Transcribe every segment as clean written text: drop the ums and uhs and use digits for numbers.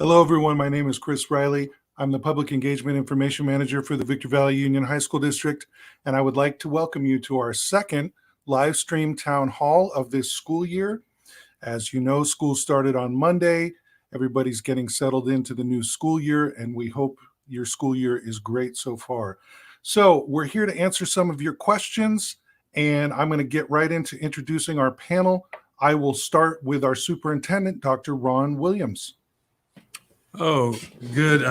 Hello, everyone. My name is Chris Riley. I'm the Public Engagement Information Manager for the Victor Valley Union High School District, and I would like to welcome you to our second live stream town hall of this school year. As you know, school started on Monday. Everybody's getting settled into the new school year, and we hope your school year is great so far. So we're here to answer some of your questions, and I'm going to get right into introducing our panel. I will start with our superintendent, Dr. Ron Williams. Oh, good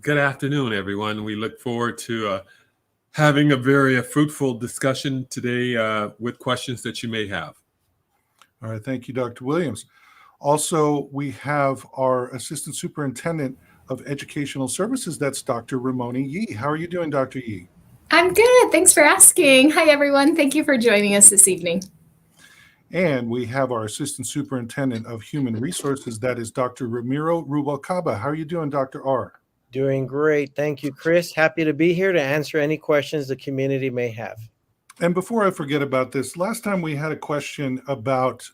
afternoon, everyone. We look forward to having a very fruitful discussion today with questions that you may have. All right, thank you, Dr. Williams. Also, we have our Assistant Superintendent of Educational Services, that's Dr. Ramona Yee. How are you doing, Dr. Yee? I'm good. Thanks for asking. Hi, everyone. Thank you for joining us this evening. And we have our Assistant Superintendent of Human Resources, that is Dr. Ramiro Rubalcaba. How are you doing, Dr. R? Doing great. Thank you, Chris. Happy to be here to answer any questions the community may have. And before I forget about this, last time we had a question about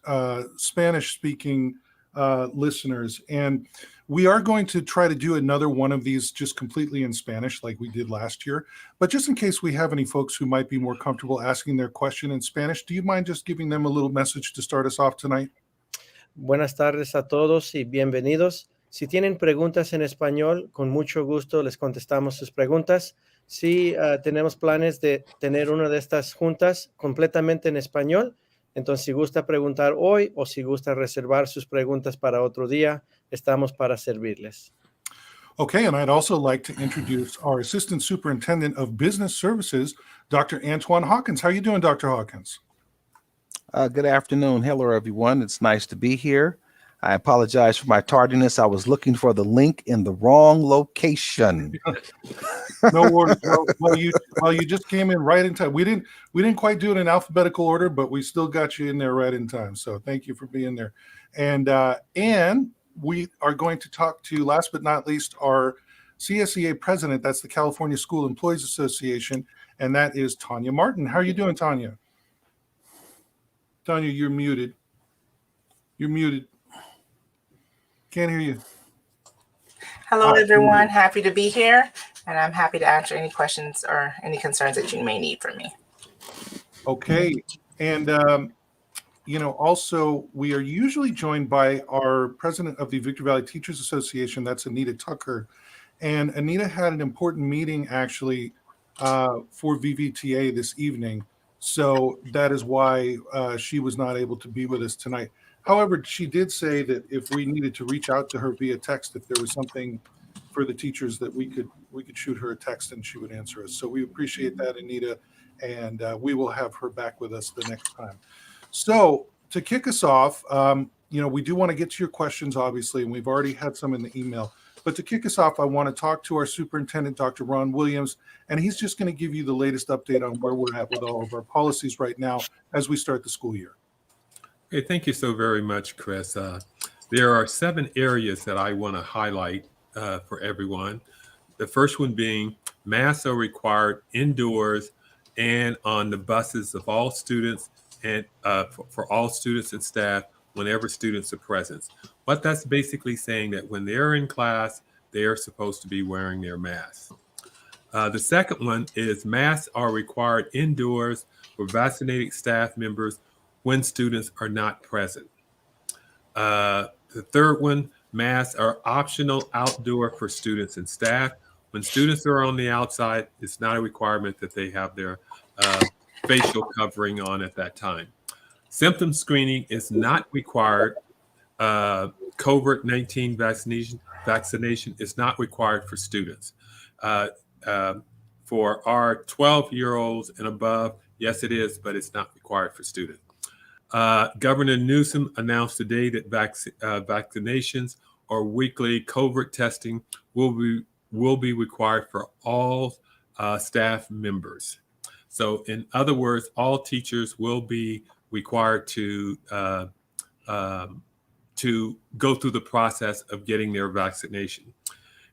Spanish-speaking listeners, and we are going to try to do another one of these just completely in Spanish like we did last year. But just in case we have any folks who might be more comfortable asking their question in Spanish, do you mind just giving them a little message to start us off tonight? Buenas tardes a todos y bienvenidos. Si tienen preguntas en español, con mucho gusto les contestamos sus preguntas. Sí, tenemos planes de tener una de estas juntas completamente en español. Entonces, si gusta preguntar hoy o si gusta reservar sus preguntas para otro día, estamos para servirles. Okay, and I'd also like to introduce our Assistant Superintendent of Business Services, Dr. Antoine Hawkins. How are you doing, Dr. Hawkins? Good afternoon. Hello, everyone. It's nice to be here. I apologize for my tardiness. I was looking for the link in the wrong location. No worries. Well, you just came in right in time. We didn't quite do it in alphabetical order, but we still got you in there right in time. So thank you for being there. And we are going to talk to, last but not least, our CSEA president. That's the California School Employees Association, and that is Tanya Martin. How are you doing, Tanya? Tanya, you're muted. You're muted. Can't hear you. Hello, everyone. Happy to be here, and I'm happy to answer any questions or any concerns that you may need from me. Okay. And, also, we are usually joined by our president of the Victor Valley Teachers Association. That's Anita Tucker. And Anita had an important meeting, actually, for VVTA this evening. So that is why she was not able to be with us tonight. However, she did say that if we needed to reach out to her via text, if there was something for the teachers, that we could shoot her a text and she would answer us. So we appreciate that, Anita, and we will have her back with us the next time. So to kick us off, we do want to get to your questions, obviously, and we've already had some in the email. But to kick us off, I want to talk to our superintendent, Dr. Ron Williams, and he's just going to give you the latest update on where we're at with all of our policies right now as we start the school year. Okay, thank you so very much, Chris. There are 7 areas that I want to highlight for everyone. The first one being masks are required indoors and on the buses of all students and for all students and staff whenever students are present. What that's basically saying that when they're in class, they are supposed to be wearing their masks. The second one is masks are required indoors for vaccinated staff members when students are not present. The third one, masks are optional outdoor for students and staff. When students are on the outside, it's not a requirement that they have their facial covering on at that time. Symptom screening is not required. COVID-19 vaccination is not required for students. For our 12-year-olds and above, yes, it is, but it's not required for students. Governor Newsom announced today that vaccinations or weekly COVID testing will be required for all staff members. So, in other words, all teachers will be required to go through the process of getting their vaccination.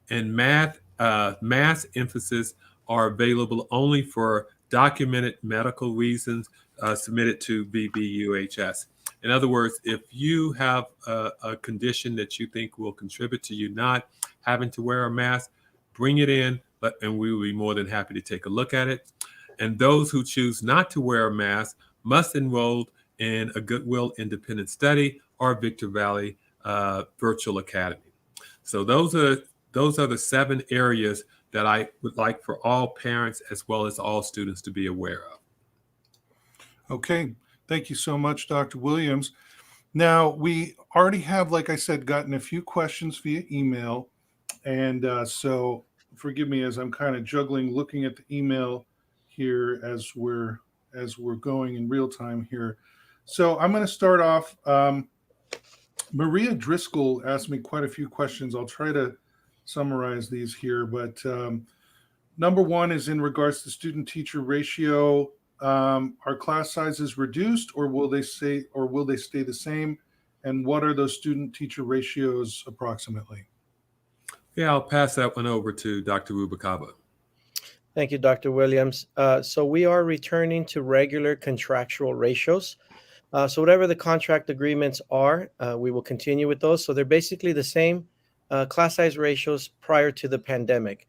And mass emphasis are available only for documented medical reasons submitted to VVUHS. In other words, if you have a condition that you think will contribute to you not having to wear a mask, bring it in, and we will be more than happy to take a look at it. And those who choose not to wear a mask must enroll in a Goodwill Independent Study or Victor Valley Virtual Academy. So those are the 7 areas that I would like for all parents as well as all students to be aware of. Okay, thank you so much, Dr. Williams. Now, we already have, like I said, gotten a few questions via email. And so forgive me as I'm kind of juggling, looking at the email here as we're going in real time here. So I'm going to start off. Maria Driscoll asked me quite a few questions. I'll try to summarize these here, but number one is in regards to student-teacher ratio. Are class sizes reduced, or will they stay the same? And what are those student-teacher ratios approximately? Yeah, I'll pass that one over to Dr. Rubalcaba. Thank you, Dr. Williams. So we are returning to regular contractual ratios. So whatever the contract agreements are, we will continue with those. So they're basically the same class size ratios prior to the pandemic.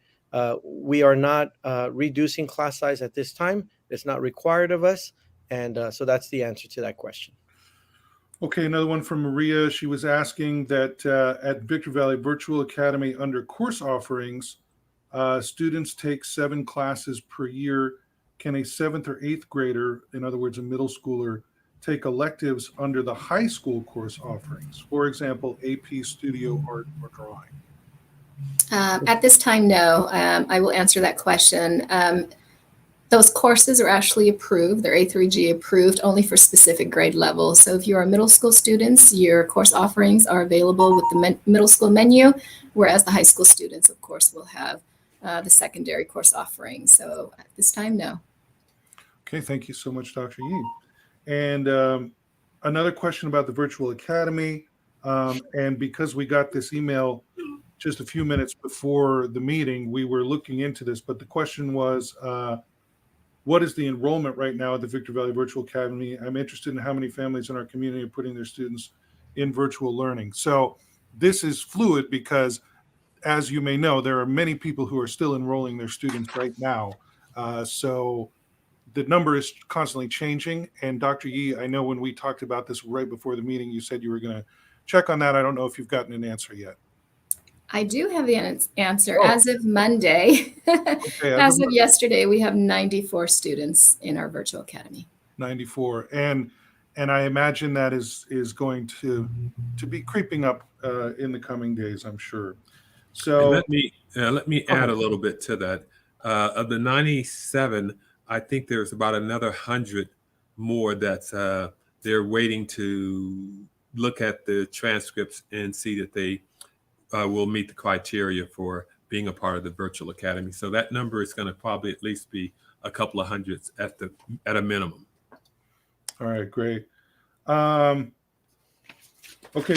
We are not reducing class size at this time. It's not required of us. And so that's the answer to that question. Okay, another one from Maria. She was asking that at Victor Valley Virtual Academy under course offerings, students take 7 classes per year. Can a 7th or 8th grader, in other words, a middle schooler, take electives under the high school course offerings? For example, AP Studio Art or Drawing. At this time, no. I will answer that question. Those courses are actually approved. They're A3G approved only for specific grade levels. So if you are middle school students, your course offerings are available with the middle school menu, whereas the high school students, of course, will have the secondary course offerings. So at this time, no. Okay, thank you so much, Dr. Yee. And another question about the virtual academy. And because we got this email just a few minutes before the meeting, we were looking into this. But the question was, what is the enrollment right now at the Victor Valley Virtual Academy? I'm interested in how many families in our community are putting their students in virtual learning. So this is fluid because, as you may know, there are many people who are still enrolling their students right now. So the number is constantly changing. And Dr. Yee, I know when we talked about this right before the meeting, you said you were going to check on that. I don't know if you've gotten an answer yet. I do have the answer. Oh. As of Monday, Okay, as of yesterday, we have 94 students in our virtual academy. 94. And I imagine that is going to be creeping up in the coming days, I'm sure. So and let me add a little bit to that. Of the 97, I think there's about another 100 more that's they're waiting to look at the transcripts and see that they will meet the criteria for being a part of the virtual academy. So that number is going to probably at least be a couple of hundreds at a minimum. All right, great. Okay,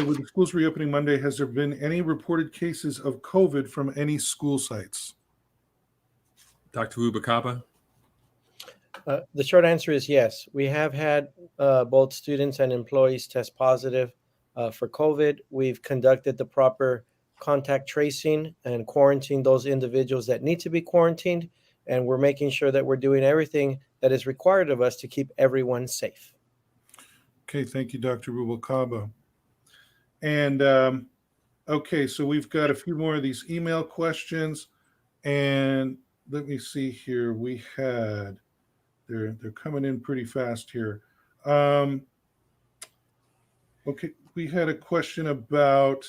with the schools reopening Monday, has there been any reported cases of COVID from any school sites? Dr. Rubalcaba? The short answer is yes. We have had both students and employees test positive for COVID. We've conducted the proper contact tracing and quarantine those individuals that need to be quarantined. And we're making sure that we're doing everything that is required of us to keep everyone safe. Okay, thank you, Dr. Rubalcaba. And okay, so we've got a few more of these email questions. And let me see here. We had, they're coming in pretty fast here. Okay, we had a question about,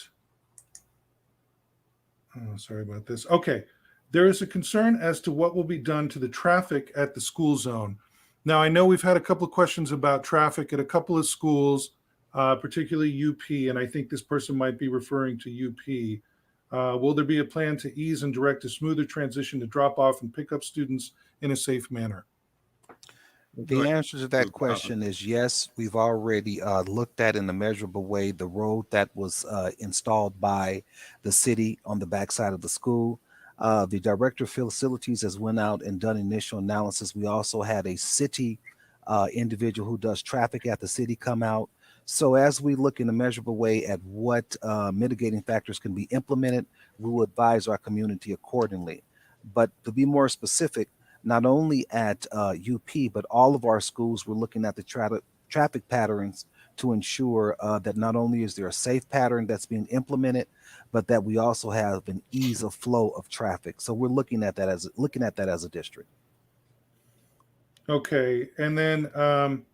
oh, sorry about this. Okay, there is a concern as to what will be done to the traffic at the school zone. Now, I know we've had a couple of questions about traffic at a couple of schools, particularly UP, and I think this person might be referring to UP. Will there be a plan to ease and direct a smoother transition to drop off and pick up students in a safe manner? The answer to that question is yes. We've already looked at in a measurable way the road that was installed by the city on the backside of the school. The director of facilities has went out and done initial analysis. We also had a city individual who does traffic at the city come out. So as we look in a measurable way at what mitigating factors can be implemented, we will advise our community accordingly. But to be more specific, not only at UP, but all of our schools, we're looking at the traffic patterns to ensure that not only is there a safe pattern that's being implemented, but that we also have an ease of flow of traffic. So we're looking at that as a district. Okay, and then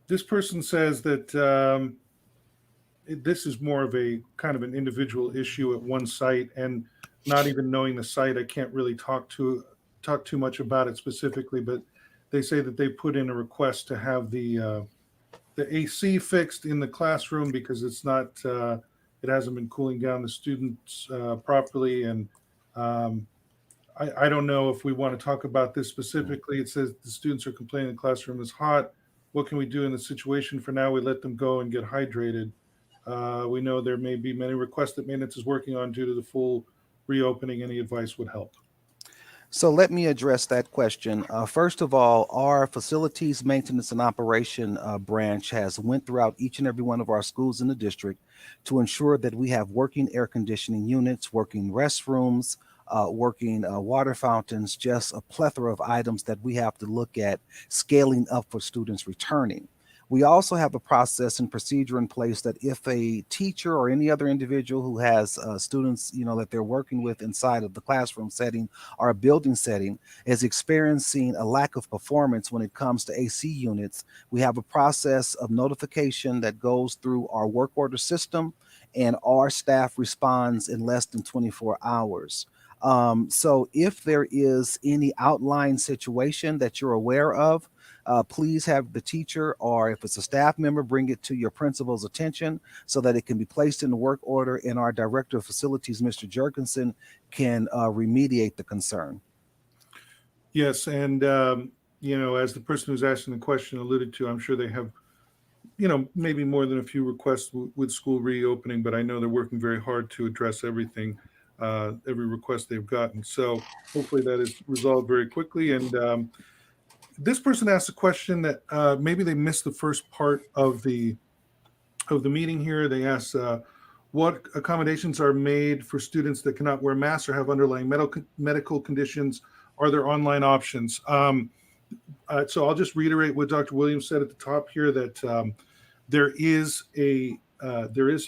this person says that this is more of a kind of an individual issue at one site, and not even knowing the site, I can't really talk too much about it specifically. But they say that they put in a request to have the AC fixed in the classroom because it's not it hasn't been cooling down the students properly, and I don't know if we want to talk about this specifically. It says the students are complaining the classroom is hot. What can we do in the situation? For now, we let them go and get hydrated. We know there may be many requests that maintenance is working on due to the full reopening. Any advice would help. So let me address that question. First of all, our facilities maintenance and operation branch has went throughout each and every one of our schools in the district to ensure that we have working air conditioning units, working restrooms, working water fountains, just a plethora of items that we have to look at scaling up for students returning. We also have a process and procedure in place that if a teacher or any other individual who has students, that they're working with inside of the classroom setting or a building setting is experiencing a lack of performance when it comes to AC units, we have a process of notification that goes through our work order system, and our staff responds in less than 24 hours. So if there is any outlying situation that you're aware of, please have the teacher, or if it's a staff member, bring it to your principal's attention so that it can be placed in the work order, and our director of facilities, Mr. Jerkinson, can remediate the concern. Yes, and as the person who's asking the question alluded to, I'm sure they have, maybe more than a few requests with school reopening, but I know they're working very hard to address everything, every request they've gotten. So hopefully that is resolved very quickly. And this person asked a question that maybe they missed the first part of the meeting here. They asked what accommodations are made for students that cannot wear masks or have underlying medical conditions. Are there online options? So I'll just reiterate what Dr. Williams said at the top here, that there is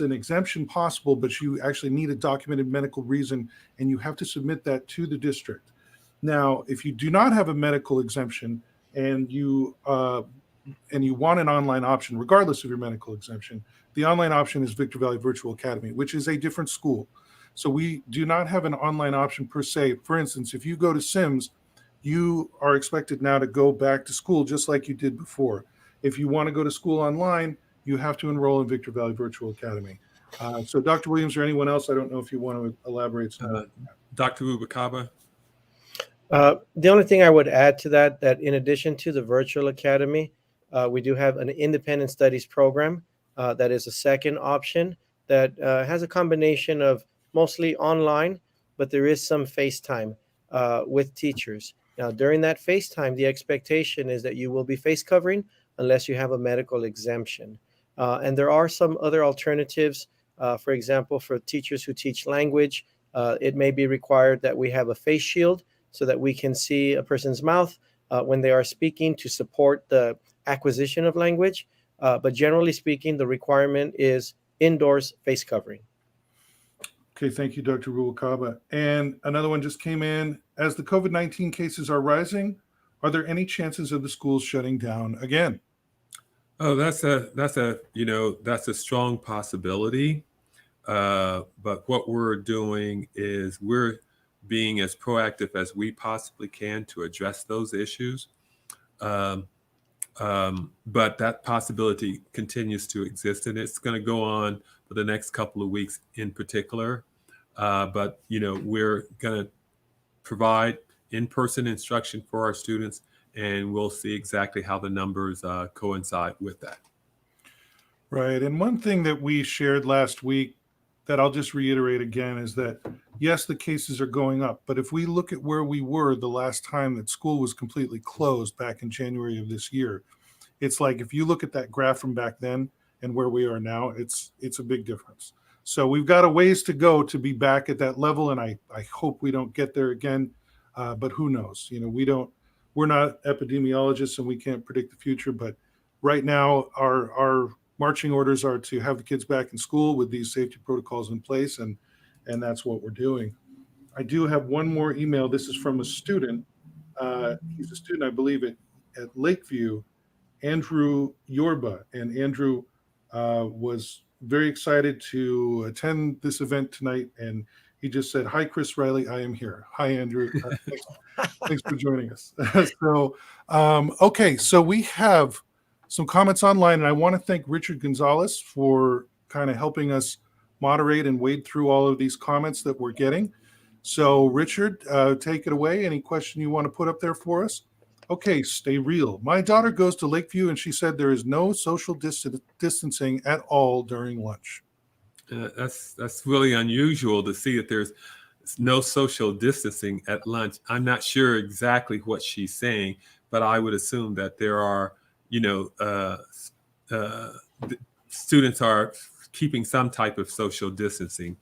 an exemption possible, but you actually need a documented medical reason, and you have to submit that to the district. Now, if you do not have a medical exemption and you want an online option, regardless of your medical exemption, the online option is Victor Valley Virtual Academy, which is a different school. So we do not have an online option per se. For instance, if you go to Sims, you are expected now to go back to school just like you did before. If you want to go to school online, you have to enroll in Victor Valley Virtual Academy. So Dr. Williams or anyone else, I don't know if you want to elaborate. Dr. Rubacaba? The only thing I would add to that in addition to the virtual academy, we do have an independent studies program that is a second option that has a combination of mostly online, but there is some FaceTime with teachers. Now, during that FaceTime, the expectation is that you will be face covering unless you have a medical exemption. And there are some other alternatives. For example, for teachers who teach language, it may be required that we have a face shield so that we can see a person's mouth when they are speaking to support the acquisition of language. But generally speaking, the requirement is indoors face covering. Okay, thank you, Dr. Rubalcaba. And another one just came in. As the COVID-19 cases are rising, are there any chances of the schools shutting down again? Oh, that's a strong possibility. But what we're doing is we're being as proactive as we possibly can to address those issues. But that possibility continues to exist, and it's going to go on for the next couple of weeks in particular. But we're going to provide in-person instruction for our students, and we'll see exactly how the numbers coincide with that. Right. And one thing that we shared last week that I'll just reiterate again is that, yes, the cases are going up. But if we look at where we were the last time that school was completely closed back in January of this year, it's like if you look at that graph from back then, and where we are now, it's a big difference. So we've got a ways to go to be back at that level, and I hope we don't get there again. But who knows? We're not epidemiologists and we can't predict the future. But right now, our marching orders are to have the kids back in school with these safety protocols in place, and that's what we're doing. I do have one more email. This is from a student. He's a student, I believe, at Lakeview, Andrew Yorba, and Andrew was very excited to attend this event tonight, and he just said, "Hi, Chris Riley, I am here." Hi, Andrew. Thanks for joining us. Okay, so we have some comments online, and I want to thank Richard Gonzalez for kind of helping us moderate and wade through all of these comments that we're getting. So, Richard, take it away. Any question you want to put up there for us? Okay, stay real. My daughter goes to Lakeview, and she said there is no social distancing at all during lunch. That's really unusual to see that there's no social distancing at lunch. I'm not sure exactly what she's saying, but I would assume that there are, students are keeping some type of social distancing.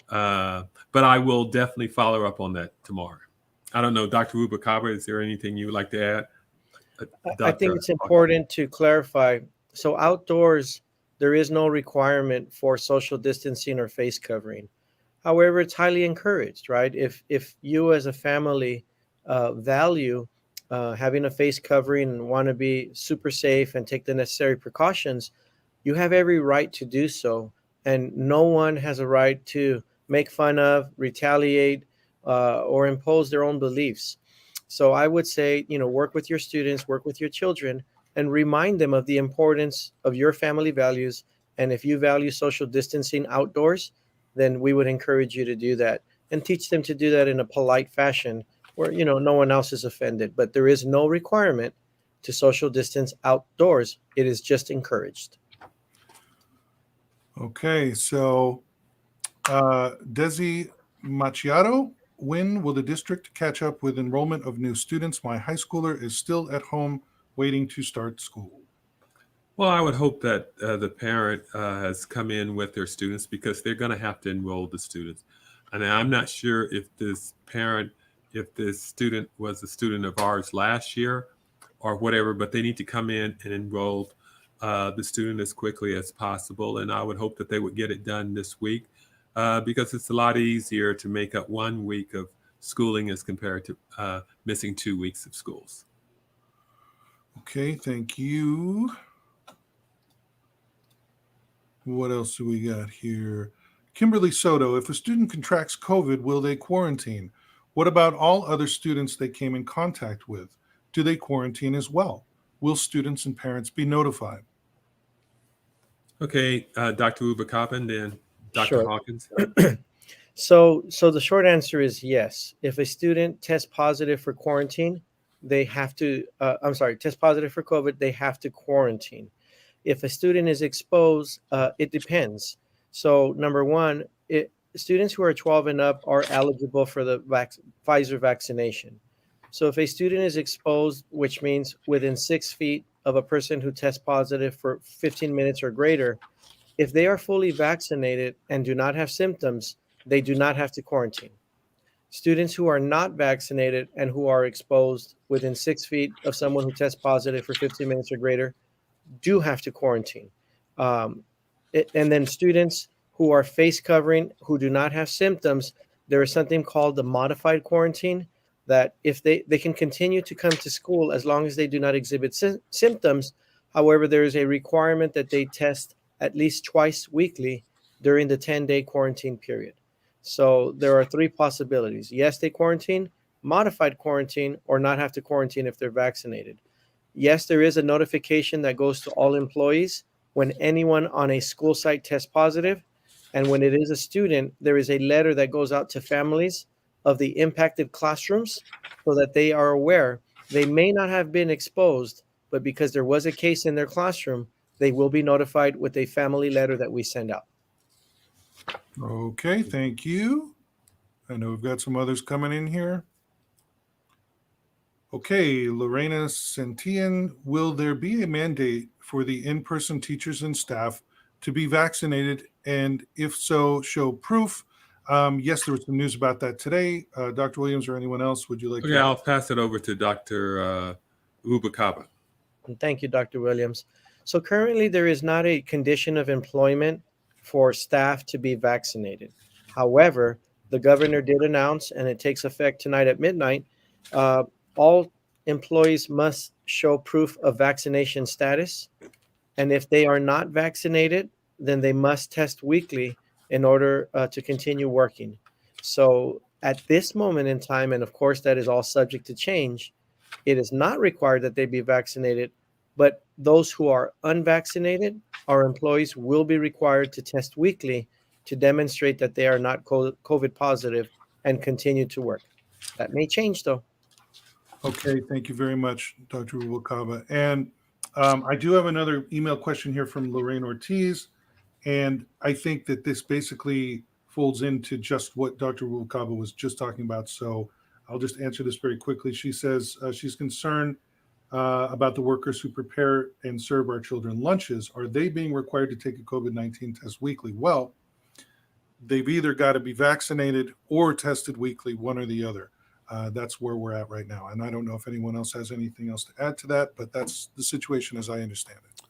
But I will definitely follow up on that tomorrow. I don't know, Dr. Rubacaba, is there anything you would like to add? I think it's important to clarify. So outdoors, there is no requirement for social distancing or face covering. However, it's highly encouraged, right? If you as a family value having a face covering and want to be super safe and take the necessary precautions, you have every right to do so. And no one has a right to make fun of, retaliate, or impose their own beliefs. So I would say, work with your students, work with your children, and remind them of the importance of your family values. And if you value social distancing outdoors, then we would encourage you to do that and teach them to do that in a polite fashion where, no one else is offended. But there is no requirement to social distance outdoors. It is just encouraged. Okay, so Desi Macchiato, when will the district catch up with enrollment of new students? My high schooler is still at home waiting to start school. Well, I would hope that the parent has come in with their students because they're going to have to enroll the students. And I'm not sure if this student was a student of ours last year or whatever, but they need to come in and enroll the student as quickly as possible. And I would hope that they would get it done this week because it's a lot easier to make up 1 week of schooling as compared to missing 2 weeks of schools. Okay, thank you. What else do we got here? Kimberly Soto, if a student contracts COVID, will they quarantine? What about all other students they came in contact with? Do they quarantine as well? Will students and parents be notified? Okay, Dr. Rubacaba and then Dr. Sure. Hawkins. So the short answer is yes. If a student tests positive for quarantine, they have to, test positive for COVID, they have to quarantine. If a student is exposed, it depends. So number one, students who are 12 and up are eligible for the Pfizer vaccination. So if a student is exposed, which means within 6 feet of a person who tests positive for 15 minutes or greater, if they are fully vaccinated and do not have symptoms, they do not have to quarantine. Students who are not vaccinated and who are exposed within 6 feet of someone who tests positive for 15 minutes or greater do have to quarantine. And then students who are face covering, who do not have symptoms, there is something called the modified quarantine that if they can continue to come to school as long as they do not exhibit symptoms. However, there is a requirement that they test at least twice weekly during the 10-day quarantine period. So there are 3 possibilities. Yes, they quarantine, modified quarantine, or not have to quarantine if they're vaccinated. Yes, there is a notification that goes to all employees when anyone on a school site tests positive. And when it is a student, there is a letter that goes out to families of the impacted classrooms so that they are aware they may not have been exposed, but because there was a case in their classroom, they will be notified with a family letter that we send out. Okay, thank you. I know we've got some others coming in here. Okay, Lorena Santillan, will there be a mandate for the in-person teachers and staff to be vaccinated? And if so, show proof. Yes, there was some news about that today. Dr. Williams or anyone else, would you like Okay, to? I'll pass it over to Dr. Ubakaba. And thank you, Dr. Williams. So currently there is not a condition of employment for staff to be vaccinated. However, the governor did announce, and it takes effect tonight at midnight, all employees must show proof of vaccination status. And if they are not vaccinated, then they must test weekly in order to continue working. So at this moment in time, and of course that is all subject to change, it is not required that they be vaccinated, but those who are unvaccinated, our employees will be required to test weekly to demonstrate that they are not COVID positive and continue to work. That may change though. Okay, thank you very much, Dr. Rubalcaba. And I do have another email question here from Lorraine Ortiz. And I think that this basically folds into just what Dr. Rubalcaba was just talking about. So I'll just answer this very quickly. She says she's concerned about the workers who prepare and serve our children lunches. Are they being required to take a COVID-19 test weekly? Well, they've either got to be vaccinated or tested weekly, one or the other. That's where we're at right now. And I don't know if anyone else has anything else to add to that, but that's the situation as I understand it.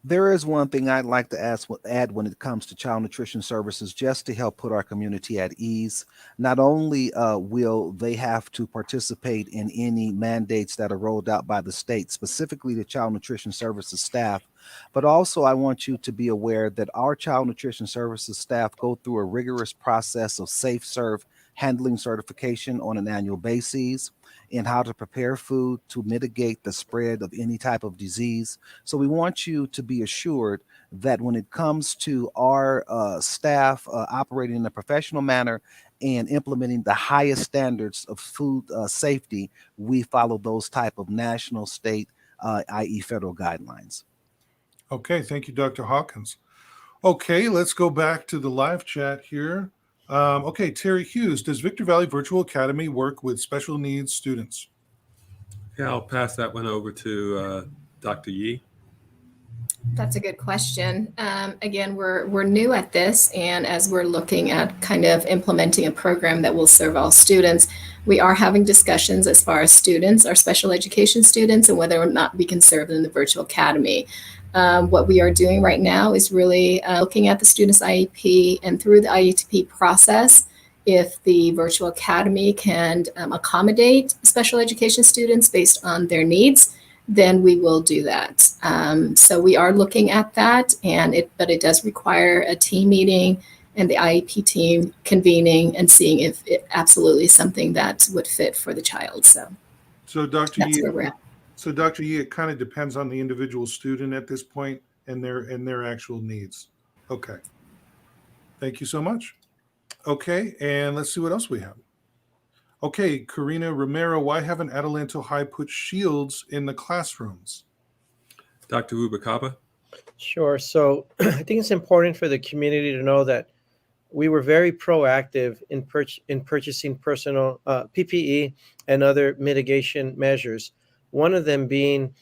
There is one thing I'd like to add when it comes to child nutrition services, just to help put our community at ease. Not only will they have to participate in any mandates that are rolled out by the state, specifically the child nutrition services staff, but also I want you to be aware that our child nutrition services staff go through a rigorous process of safe serve handling certification on an annual basis in how to prepare food to mitigate the spread of any type of disease. So we want you to be assured that when it comes to our staff operating in a professional manner and implementing the highest standards of food safety, we follow those type of national, state, i.e. federal guidelines. Okay, thank you, Dr. Hawkins. Okay, let's go back to the live chat here. Okay, Terry Hughes, does Victor Valley Virtual Academy work with special needs students? Yeah, I'll pass that one over to Dr. Yee. That's a good question. Again, we're new at this, and as we're looking at kind of implementing a program that will serve all students, we are having discussions as far as students, our special education students, and whether or not we can serve them in the virtual academy. What we are doing right now is really looking at the student's IEP, and through the IEP process, if the virtual academy can accommodate special education students based on their needs, then we will do that. So we are looking at that, but it does require a team meeting and the IEP team convening and seeing if it absolutely is something that would fit for the child. So Dr. That's Yee, where we're at. So Dr. Yee, it kind of depends on the individual student at this point and their actual needs. Okay. Thank you so much. Okay, and let's see what else we have. Okay, Karina Romero, why haven't Adelanto High put shields in the classrooms? Dr. Ubakaba. Sure. So I think it's important for the community to know that we were very proactive in purchasing personal PPE and other mitigation measures. One of them being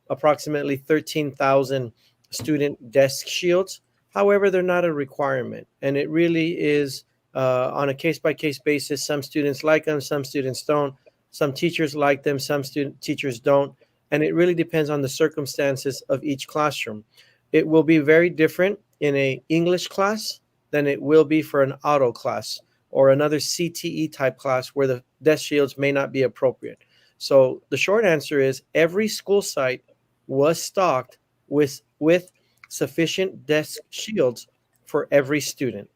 approximately 13,000 student desk shields. However, they're not a requirement, and it really is on a case-by-case basis. Some students like them, some students don't. Some teachers like them, some teachers don't. And it really depends on the circumstances of each classroom. It will be very different in an English class than it will be for an auto class or another CTE type class where the desk shields may not be appropriate. So the short answer is every school site was stocked with sufficient desk shields for every student.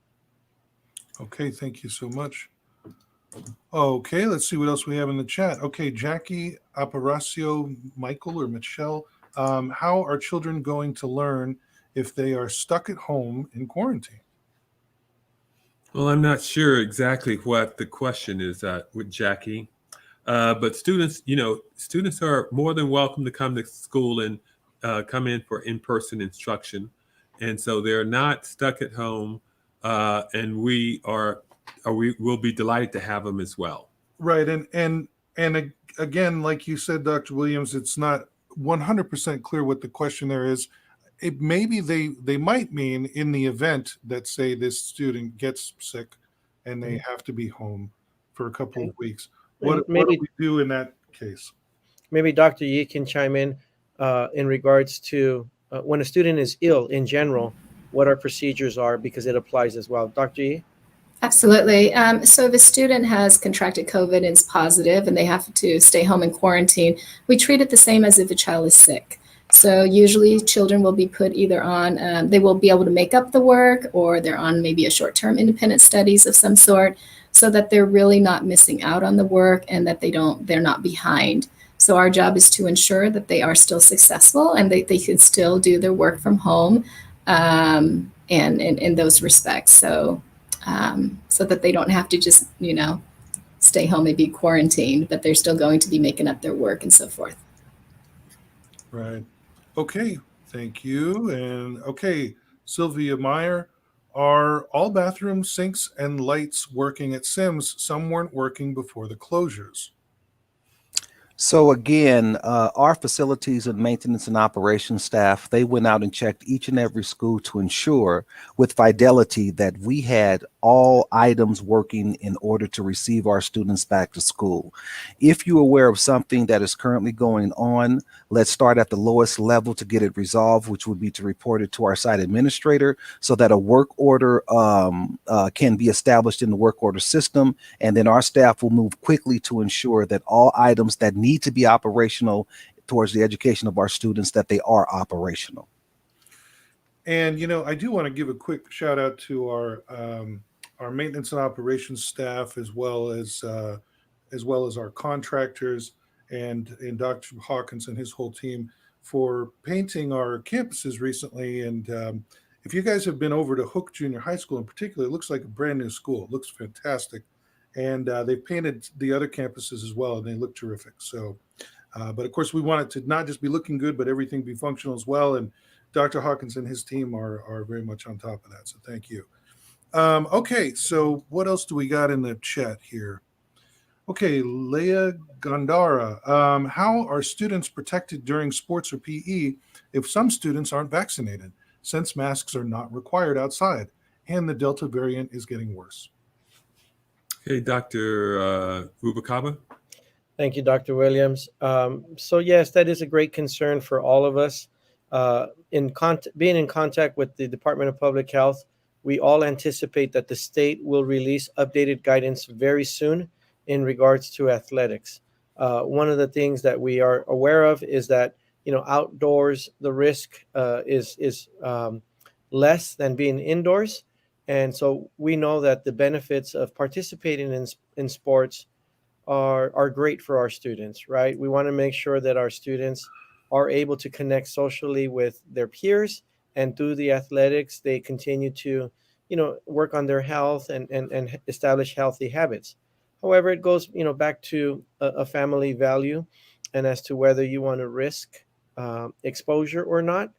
Okay, thank you so much. Okay, let's see what else we have in the chat. Okay, Jackie Aparacio, Michael or Michelle, how are children going to learn if they are stuck at home in quarantine? Well, I'm not sure exactly what the question is with Jackie, but students are more than welcome to come to school and come in for in-person instruction. And so they're not stuck at home, and we will be delighted to have them as well. Right, and again, like you said, Dr. Williams, it's not 100% clear what the question there is. Maybe they might mean in the event that, say, this student gets sick and they have to be home for a couple of weeks. What do Maybe we do in that case? maybe Dr. Yi can chime in regards to when a student is ill in general, what our procedures are, because it applies as well. Dr. Yi? Absolutely. So if a student has contracted COVID and is positive and they have to stay home in quarantine, we treat it the same as if a child is sick. So usually children will be put either on, they will be able to make up the work, or they're on maybe a short-term independent studies of some sort, so that they're really not missing out on the work and that they're not behind. So our job is to ensure that they are still successful and they can still do their work from home, and in those respects. So that they don't have to just, stay home and be quarantined, but they're still going to be making up their work and so forth. Right. Okay. Thank you. And okay, Sylvia Meyer, are all bathroom sinks and lights working at Sims? Some weren't working before the closures. So again, our facilities and maintenance and operations staff, they went out and checked each and every school to ensure with fidelity that we had all items working in order to receive our students back to school. If you're aware of something that is currently going on, let's start at the lowest level to get it resolved, which would be to report it to our site administrator so that a work order can be established in the work order system. And then our staff will move quickly to ensure that all items that need to be operational towards the education of our students, that they are operational. And I do want to give a quick shout out to our maintenance and operations staff, as well as our contractors and Dr. Hawkins and his whole team for painting our campuses recently. And if you guys have been over to Hook Junior High School in particular, it looks like a brand new school. It looks fantastic. And they've painted the other campuses as well, and they look terrific. So, but of course, we want it to not just be looking good, but everything be functional as well. And Dr. Hawkins and his team are very much on top of that. So thank you. Okay, so what else do we got in the chat here? Okay, Leah Gandara, how are students protected during sports or PE if some students aren't vaccinated, since masks are not required outside and the Delta variant is getting worse? Hey, Dr. Rubacaba. Thank you, Dr. Williams. So yes, that is a great concern for all of us. Being in contact with the Department of Public Health, we all anticipate that the state will release updated guidance very soon in regards to athletics. One of the things that we are aware of is that outdoors the risk is less than being indoors. And so we know that the benefits of participating in sports are great for our students, right? We want to make sure that our students are able to connect socially with their peers, and through the athletics, they continue to, work on their health and establish healthy habits. However, it goes, back to a family value, and as to whether you want to risk exposure or not,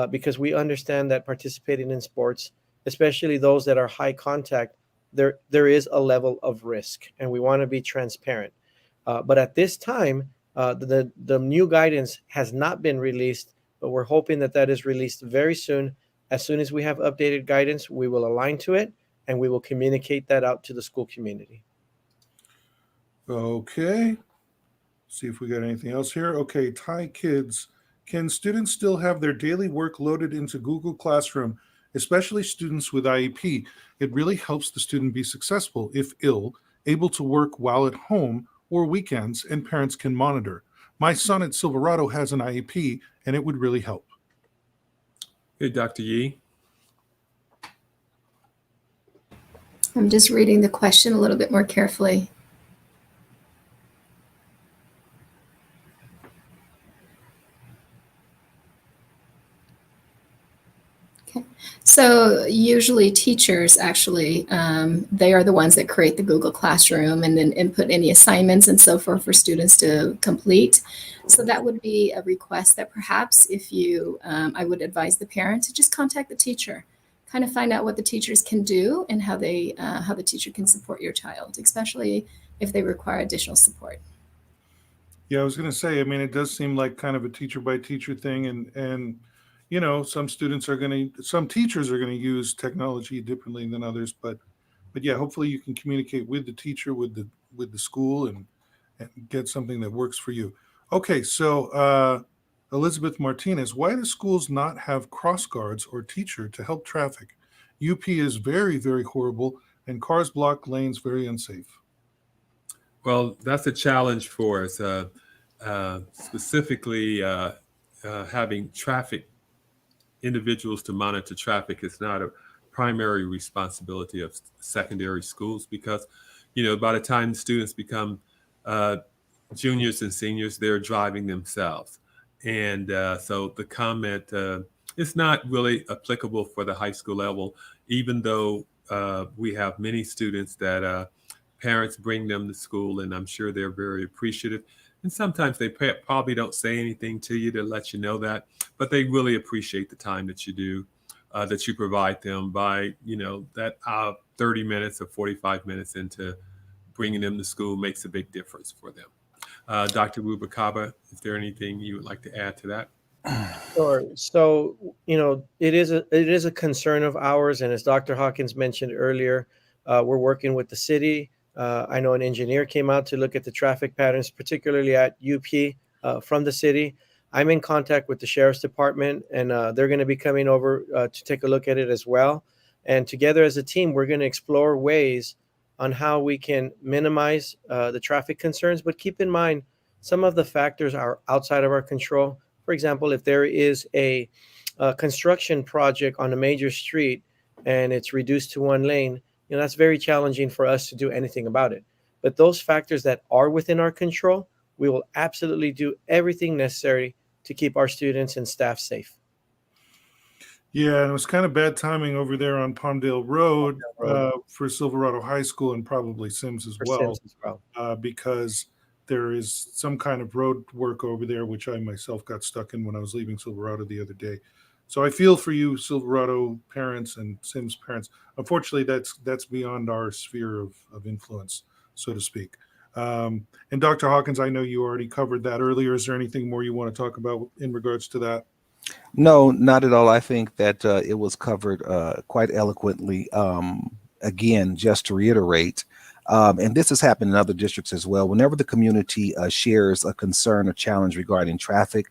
because we understand that participating in sports, especially those that are high contact, there is a level of risk, and we want to be transparent. But at this time, the new guidance has not been released, but we're hoping that is released very soon. As soon as we have updated guidance, we will align to it, and we will communicate that out to the school community. Okay. See if we got anything else here. Okay, Thai kids. Can students still have their daily work loaded into Google Classroom, especially students with IEP? It really helps the student be successful if ill, able to work while at home or weekends, and parents can monitor. My son at Silverado has an IEP, and it would really help. Hey, Dr. Yi. I'm just reading the question a little bit more carefully. Okay. So usually teachers actually, they are the ones that create the Google Classroom and then input any assignments and so forth for students to complete. So that would be a request that perhaps if you, I would advise the parent to just contact the teacher, kind of find out what the teachers can do and how the teacher can support your child, especially if they require additional support. Yeah, I was going to say, I mean, it does seem like kind of a teacher by teacher thing. And, you know, some teachers are going to use technology differently than others, but yeah, hopefully you can communicate with the teacher, with the school and get something that works for you. Okay. So, Elizabeth Martinez, why do schools not have cross guards or teacher to help traffic? UP is very, very horrible and cars block lanes very unsafe. Well, that's a challenge for us, specifically having traffic individuals to monitor traffic is not a primary responsibility of secondary schools because, you know, by the time students become juniors and seniors, they're driving themselves. And so the comment is not really applicable for the high school level, even though we have many students that parents bring them to school, and I'm sure they're very appreciative. And sometimes they probably don't say anything to you to let you know that, but they really appreciate the time that you do, that you provide them by, you know, that 30 minutes or 45 minutes into bringing them to school makes a big difference for them. Dr. Rubacaba, is there anything you would like to add to that? Sure. So, you know, it is a concern of ours, and as Dr. Hawkins mentioned earlier, we're working with the city. I know an engineer came out to look at the traffic patterns, particularly at UP from the city. I'm in contact with the sheriff's department, and they're going to be coming over to take a look at it as well. And together as a team, we're going to explore ways on how we can minimize the traffic concerns. But keep in mind, some of the factors are outside of our control. For example, if there is a construction project on a major street and it's reduced to one lane, you know, that's very challenging for us to do anything about it. But those factors that are within our control, we will absolutely do everything necessary to keep our students and staff safe. Yeah, and it was kind of bad timing over there on Palmdale Road, for Silverado High School and probably Sims as For well, Sims as well. because there is some kind of road work over there, which I myself got stuck in when I was leaving Silverado the other day. So I feel for you, Silverado parents and Sims parents. Unfortunately, that's beyond our sphere of influence, so to speak. And Dr. Hawkins, I know you already covered that earlier. Is there anything more you want to talk about in regards to that? No, not at all. I think that it was covered quite eloquently. Again, just to reiterate, and this has happened in other districts as well. Whenever the community shares a concern or challenge regarding traffic,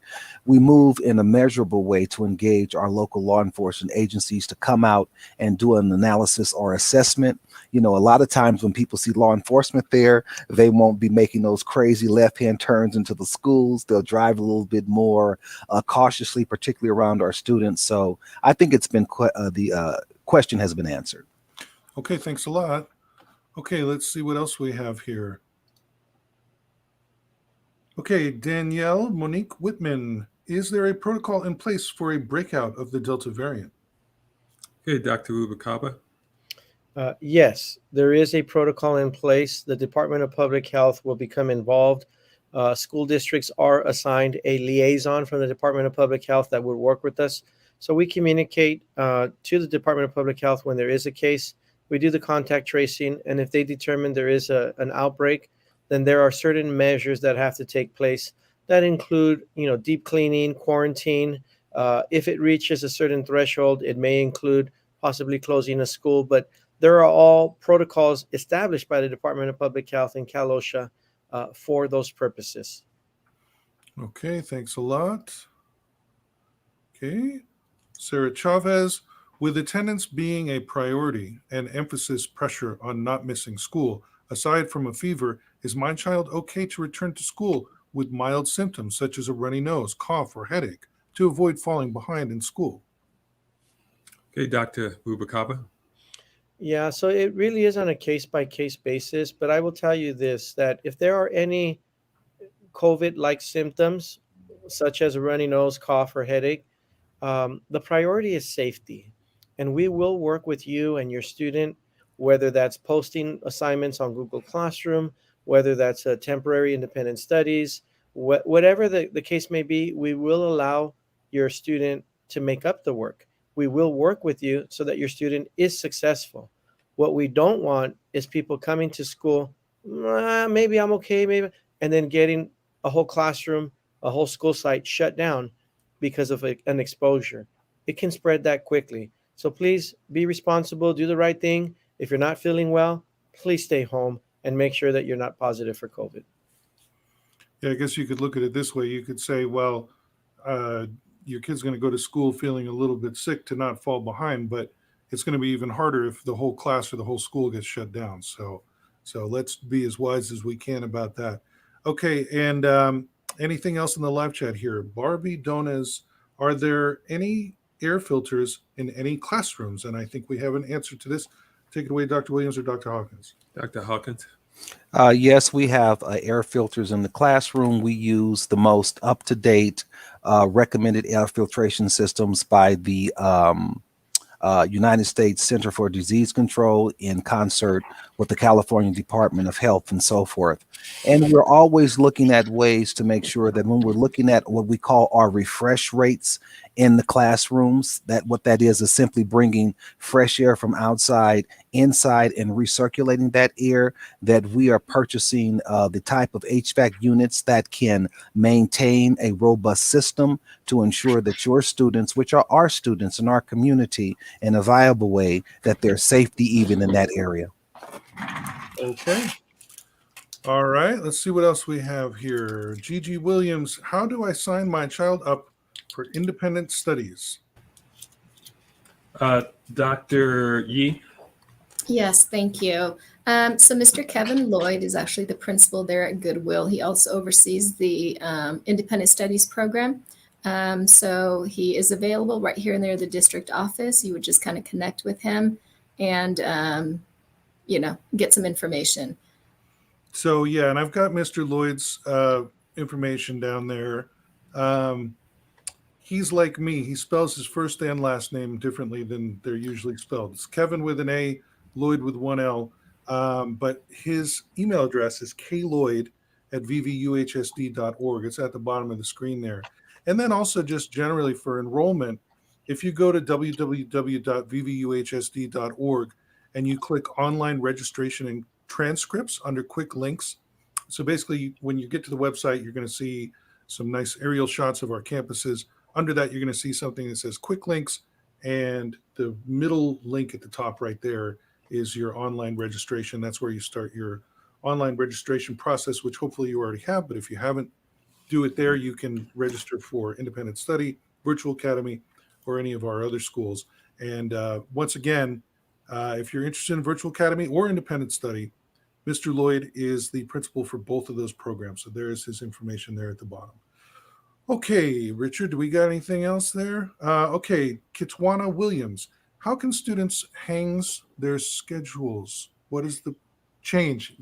we move in a measurable way to engage our local law enforcement agencies to come out and do an analysis or assessment. You know, a lot of times when people see law enforcement there, they won't be making those crazy left-hand turns into the schools. They'll drive a little bit more cautiously, particularly around our students. So I think it's been the question has been answered. Okay, thanks a lot. Okay, let's see what else we have here. Okay, Danielle Monique Whitman, is there a protocol in place for a breakout of the Delta variant? Okay, Dr. Rubacaba. Yes, there is a protocol in place. The Department of Public Health will become involved. School districts are assigned a liaison from the Department of Public Health that would work with us. So we communicate to the Department of Public Health when there is a case. We do the contact tracing, and if they determine there is an outbreak, then there are certain measures that have to take place that include, you know, deep cleaning, quarantine. If it reaches a certain threshold, it may include possibly closing a school, but there are all protocols established by the Department of Public Health in Cal OSHA for those purposes. Okay, thanks a lot. Okay, Sarah Chavez, with attendance being a priority and emphasis pressure on not missing school, aside from a fever, is my child okay to return to school with mild symptoms such as a runny nose, cough, or headache to avoid falling behind in school? Okay, Dr. Rubacaba. Yeah, so it really is on a case-by-case basis, but I will tell you this, that if there are any COVID-like symptoms, such as a runny nose, cough, or headache, the priority is safety. And we will work with you and your student, whether that's posting assignments on Google Classroom, whether that's a temporary independent studies, whatever the case may be, we will allow your student to make up the work. We will work with you so that your student is successful. What we don't want is people coming to school, maybe I'm okay, maybe, and then getting a whole classroom, a whole school site shut down because of an exposure. It can spread that quickly. So please be responsible, do the right thing. If you're not feeling well, please stay home and make sure that you're not positive for COVID. Yeah, I guess you could look at it this way. You could say, well, your kid's going to go to school feeling a little bit sick to not fall behind, but it's going to be even harder if the whole class or the whole school gets shut down. So let's be as wise as we can about that. Okay, and anything else in the live chat here? Barbie Donez, are there any air filters in any classrooms? And I think we have an answer to this. Take it away, Dr. Williams or Dr. Hawkins. Dr. Hawkins? Yes, we have air filters in the classroom. We use the most up-to-date recommended air filtration systems by the United States Center for Disease Control in concert with the California Department of Health and so forth. And we're always looking at ways to make sure that when we're looking at what we call our refresh rates in the classrooms, that what that is simply bringing fresh air from outside inside and recirculating that air, that we are purchasing the type of HVAC units that can maintain a robust system to ensure that your students, which are our students in our community, in a viable way, that there's safety even in that area. Okay. All right. Let's see what else we have here. Gigi Williams, how do I sign my child up for independent studies? Dr. Yee? Yes, thank you. So Mr. Kevin Lloyd is actually the principal there at Goodwill. He also oversees the Independent Studies program. So he is available right here and there at the district office. You would just kind of connect with him and, get some information. So, yeah, and I've got Mr. Lloyd's information down there. He's like me. He spells his first and last name differently than they're usually spelled. It's Kevin with an A, Lloyd with one L. But his email address is kloyd@vvuhsd.org. It's at the bottom of the screen there. And then also just generally for enrollment, if you go to www.vvuhsd.org and you click online registration and transcripts under quick links. So basically, when you get to the website, you're going to see some nice aerial shots of our campuses. Under that, you're going to see something that says quick links, and the middle link at the top right there is your online registration. That's where you start your online registration process, which hopefully you already have. But if you haven't, do it there. You can register for Independent Study, Virtual Academy, or any of our other schools. And once again, if you're interested in Virtual Academy or Independent Study, Mr. Lloyd is the principal for both of those programs. So there is his information there at the bottom. Okay, Richard, do we got anything else there? Okay, Kitwana Williams. How can students hang their schedules? What is the change?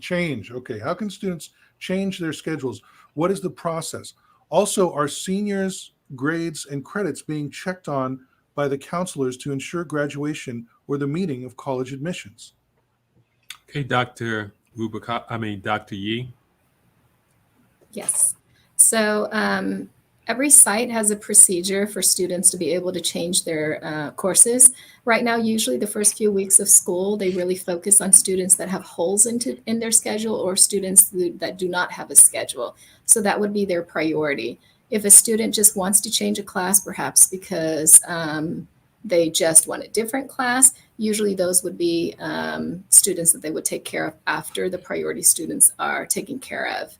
Okay, how can students change their schedules? What is the process? Also, are seniors' grades and credits being checked on by the counselors to ensure graduation or the meeting of college admissions? Okay, Dr. Yee. Yes. So every site has a procedure for students to be able to change their courses. Right now, usually the first few weeks of school, they really focus on students that have holes in their schedule or students that do not have a schedule. So that would be their priority. If a student just wants to change a class, perhaps because they just want a different class, usually those would be students that they would take care of after the priority students are taken care of.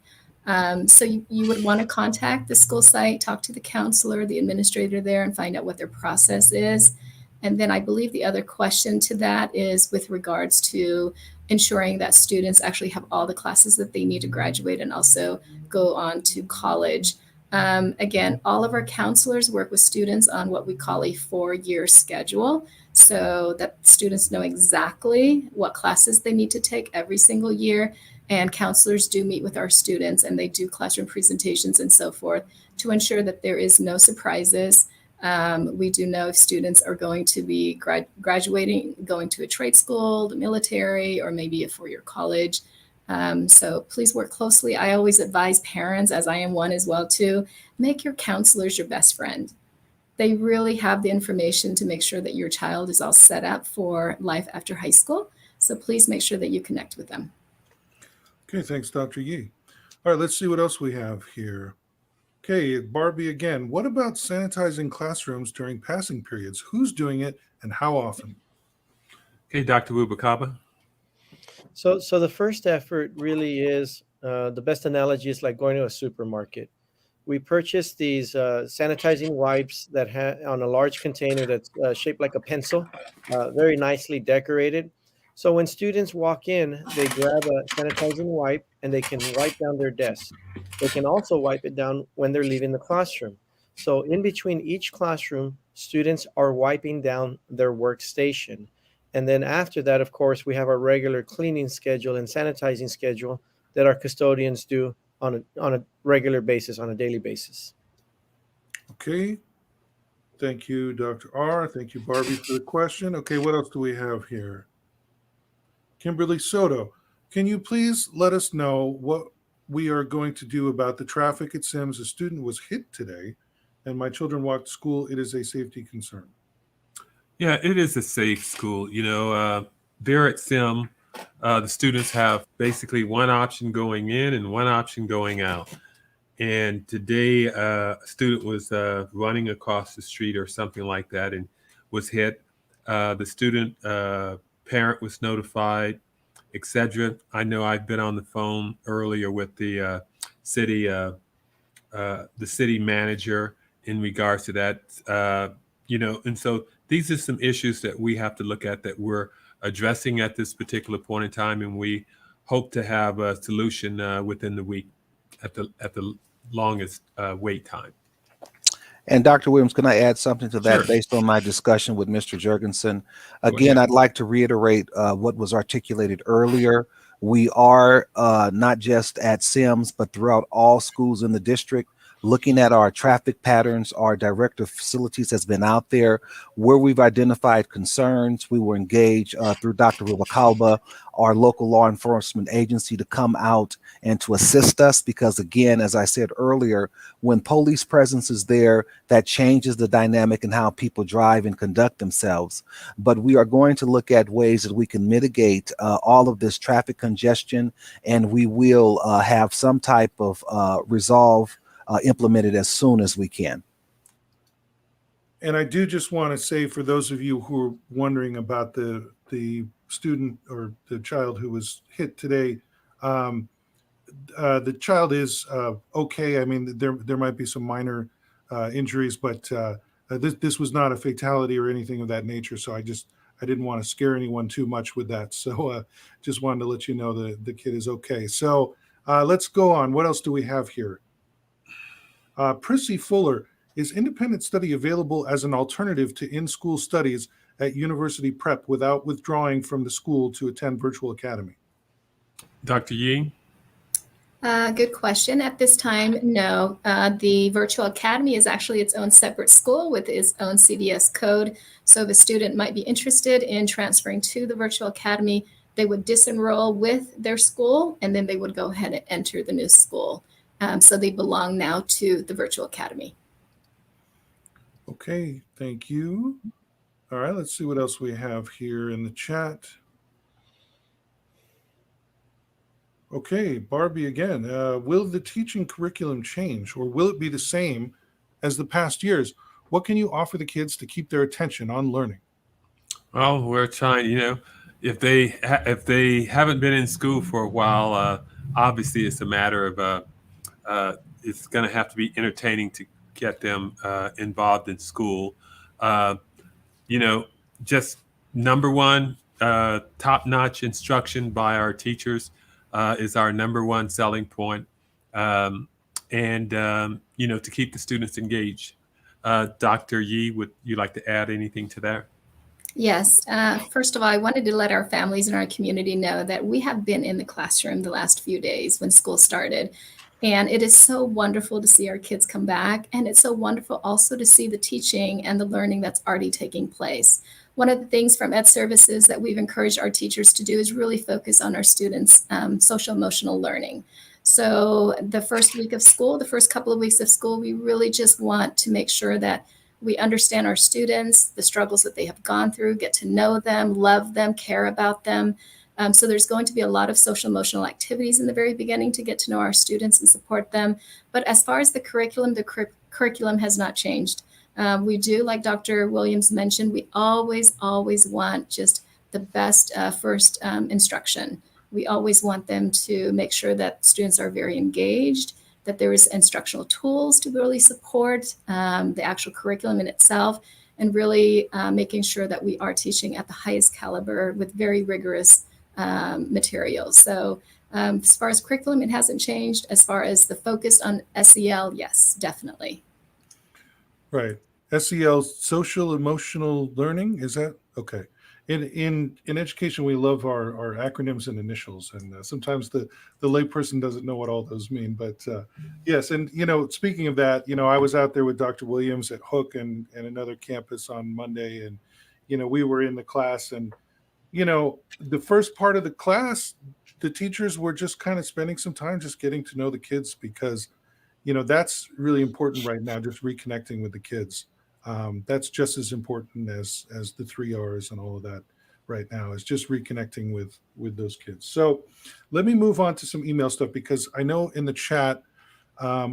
So you would want to contact the school site, talk to the counselor, the administrator there, and find out what their process is. And then I believe the other question to that is with regards to ensuring that students actually have all the classes that they need to graduate and also go on to college. Again, all of our counselors work with students on what we call a 4-year schedule, so that students know exactly what classes they need to take every single year. And counselors do meet with our students and they do classroom presentations and so forth to ensure that there is no surprises. We do know if students are going to be graduating, going to a trade school, the military, or maybe a 4-year college. So please work closely. I always advise parents, as I am one as well too, make your counselors your best friend. They really have the information to make sure that your child is all set up for life after high school. So please make sure that you connect with them. Okay, thanks, Dr. Yee. All right, let's see what else we have here. Okay, Barbie again. What about sanitizing classrooms during passing periods? Who's doing it and how often? Okay, Dr. Rubacaba. So the first effort really is the best analogy is like going to a supermarket. We purchased these sanitizing wipes that on a large container that's shaped like a pencil, very nicely decorated. So when students walk in, they grab a sanitizing wipe and they can wipe down their desk. They can also wipe it down when they're leaving the classroom. So in between each classroom, students are wiping down their workstation. And then after that, of course, we have our regular cleaning schedule and sanitizing schedule that our custodians do on a regular basis, on a daily basis. Okay. Thank you, Dr. R. Thank you, Barbie, for the question. Okay, what else do we have here? Kimberly Soto, can you please let us know what we are going to do about the traffic at Sims? A student was hit today, and my children walked to school. It is a safety concern. Yeah, it is a safe school. There at SIM, the students have basically one option going in and one option going out. And today, a student was running across the street or something like that and was hit. The student parent was notified, etc. I know I've been on the phone earlier with the city manager in regards to that. And so these are some issues that we have to look at that we're addressing at this particular point in time, and we hope to have a solution within the week at the longest wait time. And Dr. Williams, can I add something to that? Sure. Based on my discussion with Mr. Jurgensen? Go Again, ahead. I'd like to reiterate what was articulated earlier. We are not just at Sims, but throughout all schools in the district, looking at our traffic patterns. Our director of facilities has been out there where we've identified concerns. We will engage through Dr. Rubalcaba, our local law enforcement agency, to come out and to assist us, because again, as I said earlier, when police presence is there, that changes the dynamic in how people drive and conduct themselves. But we are going to look at ways that we can mitigate all of this traffic congestion, and we will have some type of resolve implemented as soon as we can. And I do just want to say, for those of you who are wondering about the student or the child who was hit today, the child is okay. I mean, there might be some minor injuries, but this was not a fatality or anything of that nature. So I didn't want to scare anyone too much with that. So just wanted to let you know the kid is okay. So let's go on. What else do we have here? Prissy Fuller, is independent study available as an alternative to in-school studies at university prep without withdrawing from the school to attend virtual academy? Dr. Yee? Good question. At this time, no. The virtual academy is actually its own separate school with its own CDS code. So if a student might be interested in transferring to the virtual academy, they would disenroll with their school, and then they would go ahead and enter the new school. So they belong now to the virtual academy. Okay, thank you. All right, let's see what else we have here in the chat. Okay, Barbie again. Will the teaching curriculum change, or will it be the same as the past years? What can you offer the kids to keep their attention on learning? Well, we're trying, if they haven't been in school for a while, obviously it's a matter of it's going to have to be entertaining to get them involved in school. Just number one, top-notch instruction by our teachers is our number one selling point. To keep the students engaged. Dr. Yee, would you like to add anything to that? Yes. First of all, I wanted to let our families and our community know that we have been in the classroom the last few days when school started. And it is so wonderful to see our kids come back. And it's so wonderful also to see the teaching and the learning that's already taking place. One of the things from Ed Services that we've encouraged our teachers to do is really focus on our students' social emotional learning. So the first week of school, the first couple of weeks of school, we really just want to make sure that we understand our students, the struggles that they have gone through, get to know them, love them, care about them. So there's going to be a lot of social emotional activities in the very beginning to get to know our students and support them. But as far as the curriculum has not changed. We do, like Dr. Williams mentioned, we always want just the best first instruction. We always want them to make sure that students are very engaged, that there is instructional tools to really support the actual curriculum in itself, and really making sure that we are teaching at the highest caliber with very rigorous materials. So as far as curriculum, it hasn't changed. As far as the focus on SEL, yes, definitely. Right. SEL, social emotional learning, is that okay? In education, we love our acronyms and initials, and sometimes the layperson doesn't know what all those mean. But yes, and speaking of that, I was out there with Dr. Williams at Hook and another campus on Monday, and we were in the class, and the first part of the class, the teachers were just kind of spending some time just getting to know the kids, because that's really important right now, just reconnecting with the kids. That's just as important as the 3 R's and all of that right now, is just reconnecting with those kids. So let me move on to some email stuff, because I know in the chat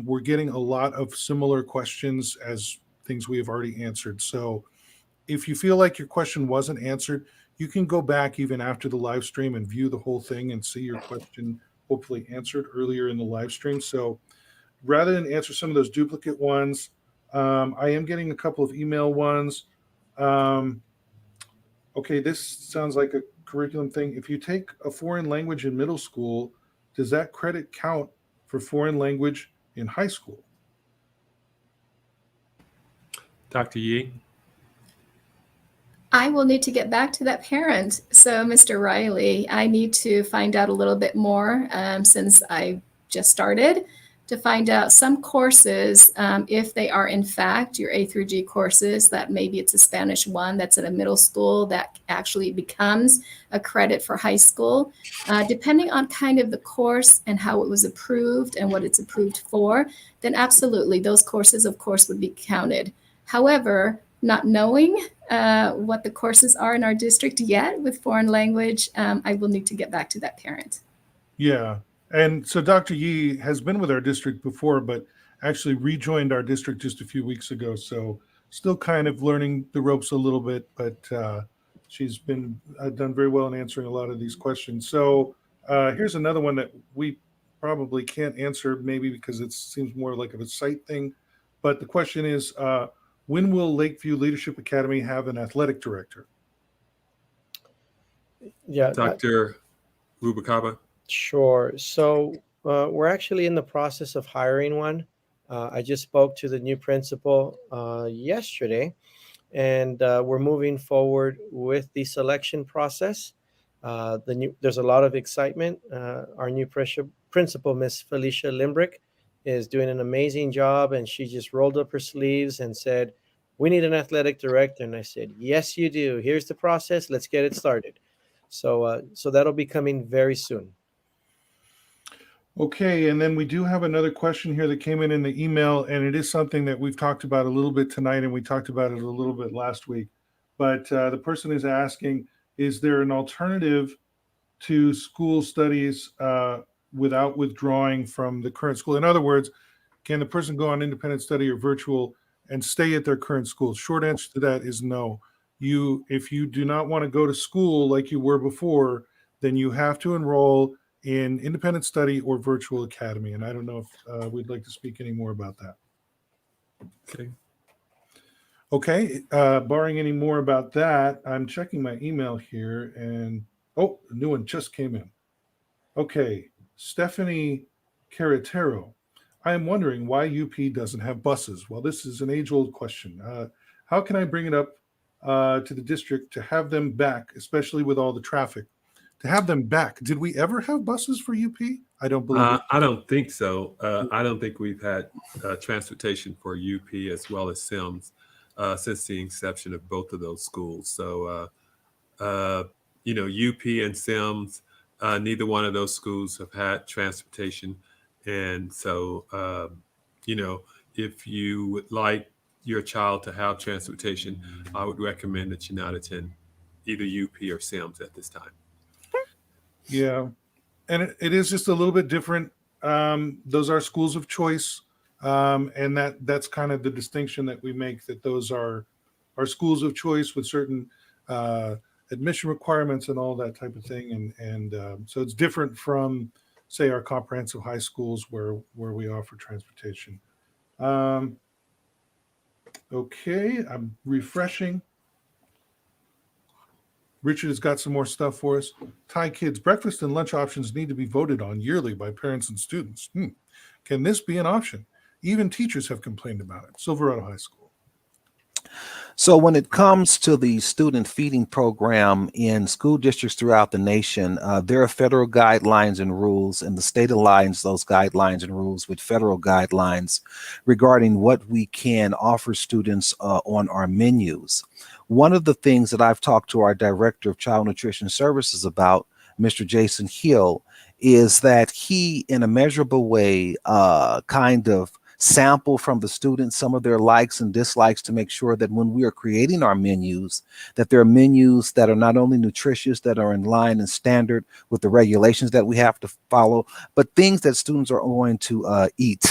we're getting a lot of similar questions as things we have already answered. So if you feel like your question wasn't answered, you can go back even after the live stream and view the whole thing and see your question hopefully answered earlier in the live stream. So rather than answer some of those duplicate ones, I am getting a couple of email ones. Okay, this sounds like a curriculum thing. If you take a foreign language in middle school, does that credit count for foreign language in high school? Dr. Yee? I will need to get back to that parent. So, Mr. Riley, I need to find out a little bit more since I just started, to find out some courses, if they are in fact your A through G courses, that maybe it's a Spanish 1 that's at a middle school that actually becomes a credit for high school. Depending on kind of the course and how it was approved and what it's approved for, then absolutely those courses, of course, would be counted. However, not knowing what the courses are in our district yet with foreign language, I will need to get back to that parent. Yeah. And so Dr. Yee has been with our district before, but actually rejoined our district just a few weeks ago. So still kind of learning the ropes a little bit, but she's been done very well in answering a lot of these questions. So here's another one that we probably can't answer, maybe because it seems more like a site thing. But the question is, when will Lakeview Leadership Academy have an athletic director? Yeah, Dr. Rubacaba? Sure. So we're actually in the process of hiring one. I just spoke to the new principal yesterday, and we're moving forward with the selection process. There's a lot of excitement. Our new principal, Miss Felicia Limbrick, is doing an amazing job, and she just rolled up her sleeves and said, "We need an athletic director." And I said, "Yes, you do. Here's the process. Let's get it started." So that'll be coming very soon. Okay, and then we do have another question here that came in the email, and it is something that we've talked about a little bit tonight, and we talked about it a little bit last week. But the person is asking, is there an alternative to school studies without withdrawing from the current school? In other words, can the person go on independent study or virtual and stay at their current school? Short answer to that is no. If you do not want to go to school like you were before, then you have to enroll in independent study or virtual academy. And I don't know if we'd like to speak any more about that. Okay. Okay, barring any more about that, I'm checking my email here, and oh, a new one just came in. Okay, Stephanie Carretero. I am wondering why UP doesn't have buses. Well, this is an age-old question. How can I bring it up to the district to have them back, especially with all the traffic? To have them back. Did we ever have buses for UP? I don't believe it. I don't think so. I don't think we've had transportation for UP as well as Sims since the inception of both of those schools. So, UP and Sims, neither one of those schools have had transportation. And so, if you would like your child to have transportation, I would recommend that you not attend either UP or Sims at this time. Yeah. And it is just a little bit different. Those are schools of choice. And that's kind of the distinction that we make, that those are schools of choice with certain admission requirements and all that type of thing. And so it's different from, say, our comprehensive high schools where we offer transportation. Okay, I'm refreshing. Richard has got some more stuff for us. Thai kids, breakfast and lunch options need to be voted on yearly by parents and students. Can this be an option? Even teachers have complained about it. Silverado High School. So when it comes to the student feeding program in school districts throughout the nation, there are federal guidelines and rules, and the state aligns those guidelines and rules with federal guidelines regarding what we can offer students on our menus. One of the things that I've talked to our Director of Child Nutrition Services about, Mr. Jason Hill, is that he, in a measurable way, kind of sample from the students some of their likes and dislikes to make sure that when we are creating our menus, that there are menus that are not only nutritious, that are in line and standard with the regulations that we have to follow, but things that students are going to eat.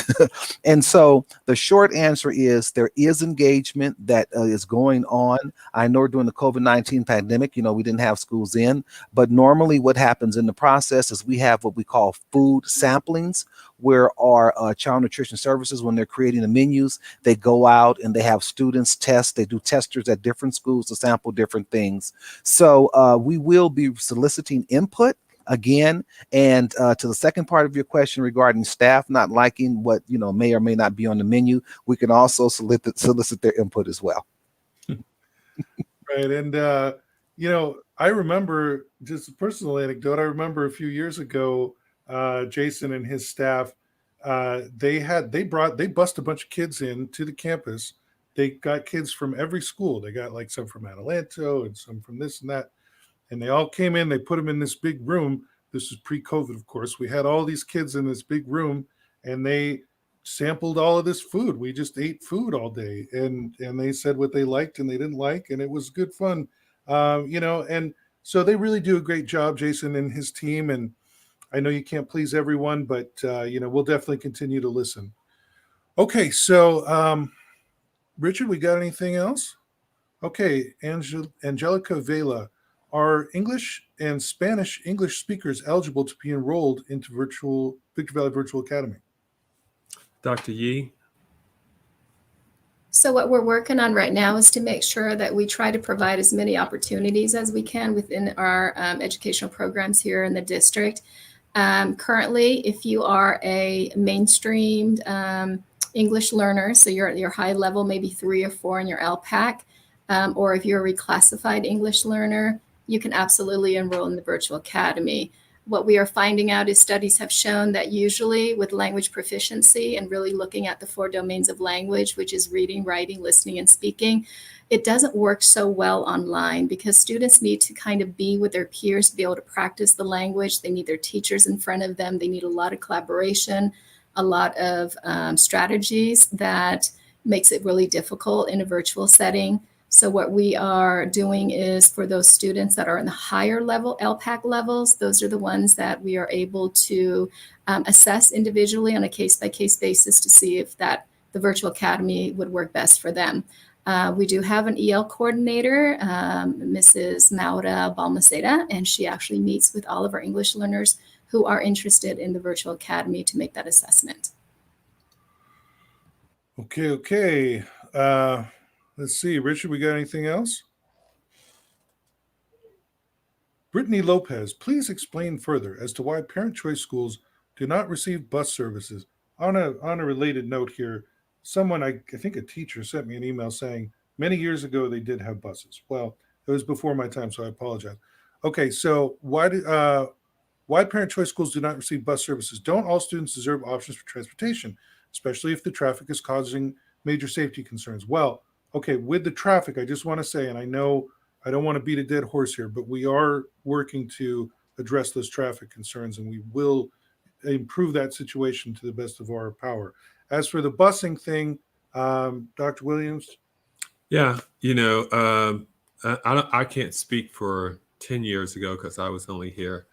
And so the short answer is there is engagement that is going on. I know during the COVID-19 pandemic, we didn't have schools in, but normally what happens in the process is we have what we call food samplings, where our child nutrition services, when they're creating the menus, they go out and they have students test. They do testers at different schools to sample different things. So we will be soliciting input again. And to the second part of your question regarding staff not liking what may or may not be on the menu, we can also solicit their input as well. Right. And I remember, just a personal anecdote, I remember a few years ago, Jason and his staff, they bust a bunch of kids in to the campus. They got kids from every school. They got like some from Adelanto and some from this and that. And they all came in, they put them in this big room. This is pre-COVID, of course. We had all these kids in this big room, and they sampled all of this food. We just ate food all day, and they said what they liked and they didn't like, and it was good fun. And so they really do a great job, Jason and his team. And I know you can't please everyone, but we'll definitely continue to listen. Okay, so Richard, we got anything else? Okay, Angelica Vela, are English and Spanish English speakers eligible to be enrolled into Victor Valley Virtual Academy? Dr. Yee? So what we're working on right now is to make sure that we try to provide as many opportunities as we can within our educational programs here in the district. Currently, if you are a mainstreamed English learner, so you're at your high level, maybe 3 or 4 in your LPAC, or if you're a reclassified English learner, you can absolutely enroll in the Virtual Academy. What we are finding out is studies have shown that usually with language proficiency and really looking at the 4 domains of language, which is reading, writing, listening, and speaking, it doesn't work so well online because students need to kind of be with their peers to be able to practice the language. They need their teachers in front of them. They need a lot of collaboration, a lot of strategies that makes it really difficult in a virtual setting. So what we are doing is for those students that are in the higher level LPAC levels, those are the ones that we are able to assess individually on a case-by-case basis to see if the Virtual Academy would work best for them. We do have an EL coordinator, Mrs. Maura Balmaceda, and she actually meets with all of our English learners who are interested in the Virtual Academy to make that assessment. Okay. Let's see, Richard, we got anything else? Brittany Lopez, please explain further as to why parent choice schools do not receive bus services. On a related note here, someone, I think a teacher, sent me an email saying many years ago they did have buses. Well, it was before my time, so I apologize. Okay, so why parent choice schools do not receive bus services? Don't all students deserve options for transportation, especially if the traffic is causing major safety concerns? Well, okay, with the traffic, I just want to say, and I know I don't want to beat a dead horse here, but we are working to address those traffic concerns, and we will improve that situation to the best of our power. As for the busing thing, Dr. Williams? Yeah, I can't speak for 10 years ago because I was only here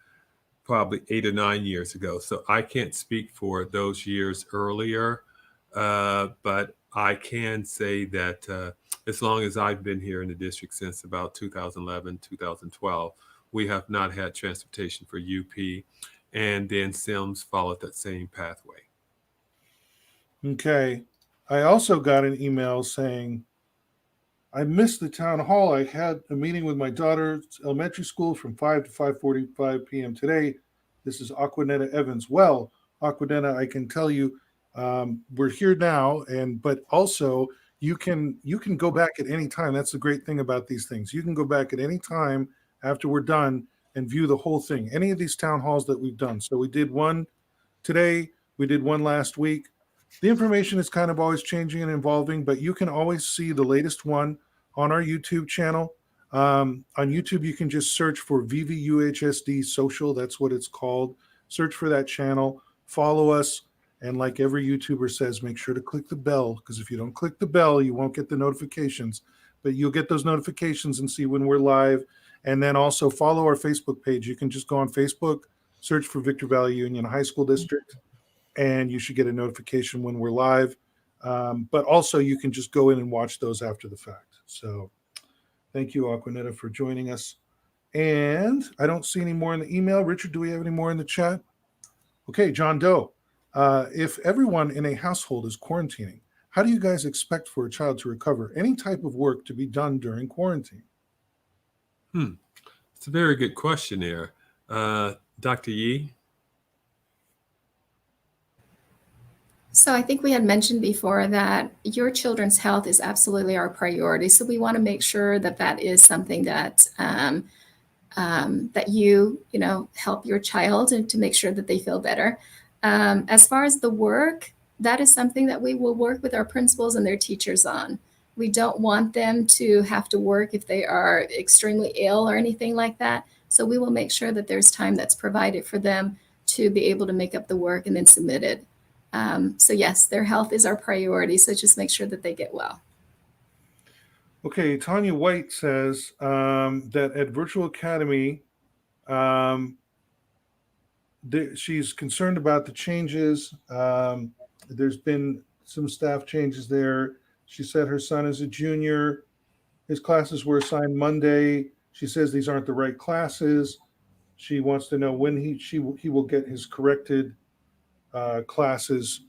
probably 8 or 9 years ago. So I can't speak for those years earlier, but I can say that as long as I've been here in the district since about 2011, 2012, we have not had transportation for UP, and then Sims followed that same pathway. Okay. I also got an email saying, I missed the town hall. I had a meeting with my daughter's elementary school from 5 to 5:45 p.m. today. This is Aquanetta Evans. Well, Aquanetta, I can tell you, we're here now, but also you can go back at any time. That's the great thing about these things. You can go back at any time after we're done and view the whole thing. Any of these town halls that we've done. So we did one today. We did one last week. The information is kind of always changing and evolving, but you can always see the latest one on our YouTube channel. On YouTube, you can just search for VVUHSD Social. That's what it's called. Search for that channel. Follow us. And like every YouTuber says, make sure to click the bell, because if you don't click the bell, you won't get the notifications. But you'll get those notifications and see when we're live. And then also follow our Facebook page. You can just go on Facebook, search for Victor Valley Union High School District, and you should get a notification when we're live. But also you can just go in and watch those after the fact. So thank you, Aquanetta, for joining us. And I don't see any more in the email. Richard, do we have any more in the chat? Okay, John Doe. If everyone in a household is quarantining, how do you guys expect for a child to recover? Any type of work to be done during quarantine? It's a very good question there. Dr. Yee? So I think we had mentioned before that your children's health is absolutely our priority. So we want to make sure that that is something that that you help your child and to make sure that they feel better. As far as the work, that is something that we will work with our principals and their teachers on. We don't want them to have to work if they are extremely ill or anything like that. So we will make sure that there's time that's provided for them to be able to make up the work and then submit it. So yes, their health is our priority. So just make sure that they get well. Okay, Tanya White says that at Virtual Academy, she's concerned about the changes. There's been some staff changes there. She said her son is a junior. His classes were assigned Monday. She says these aren't the right classes. She wants to know when he will get his corrected classes.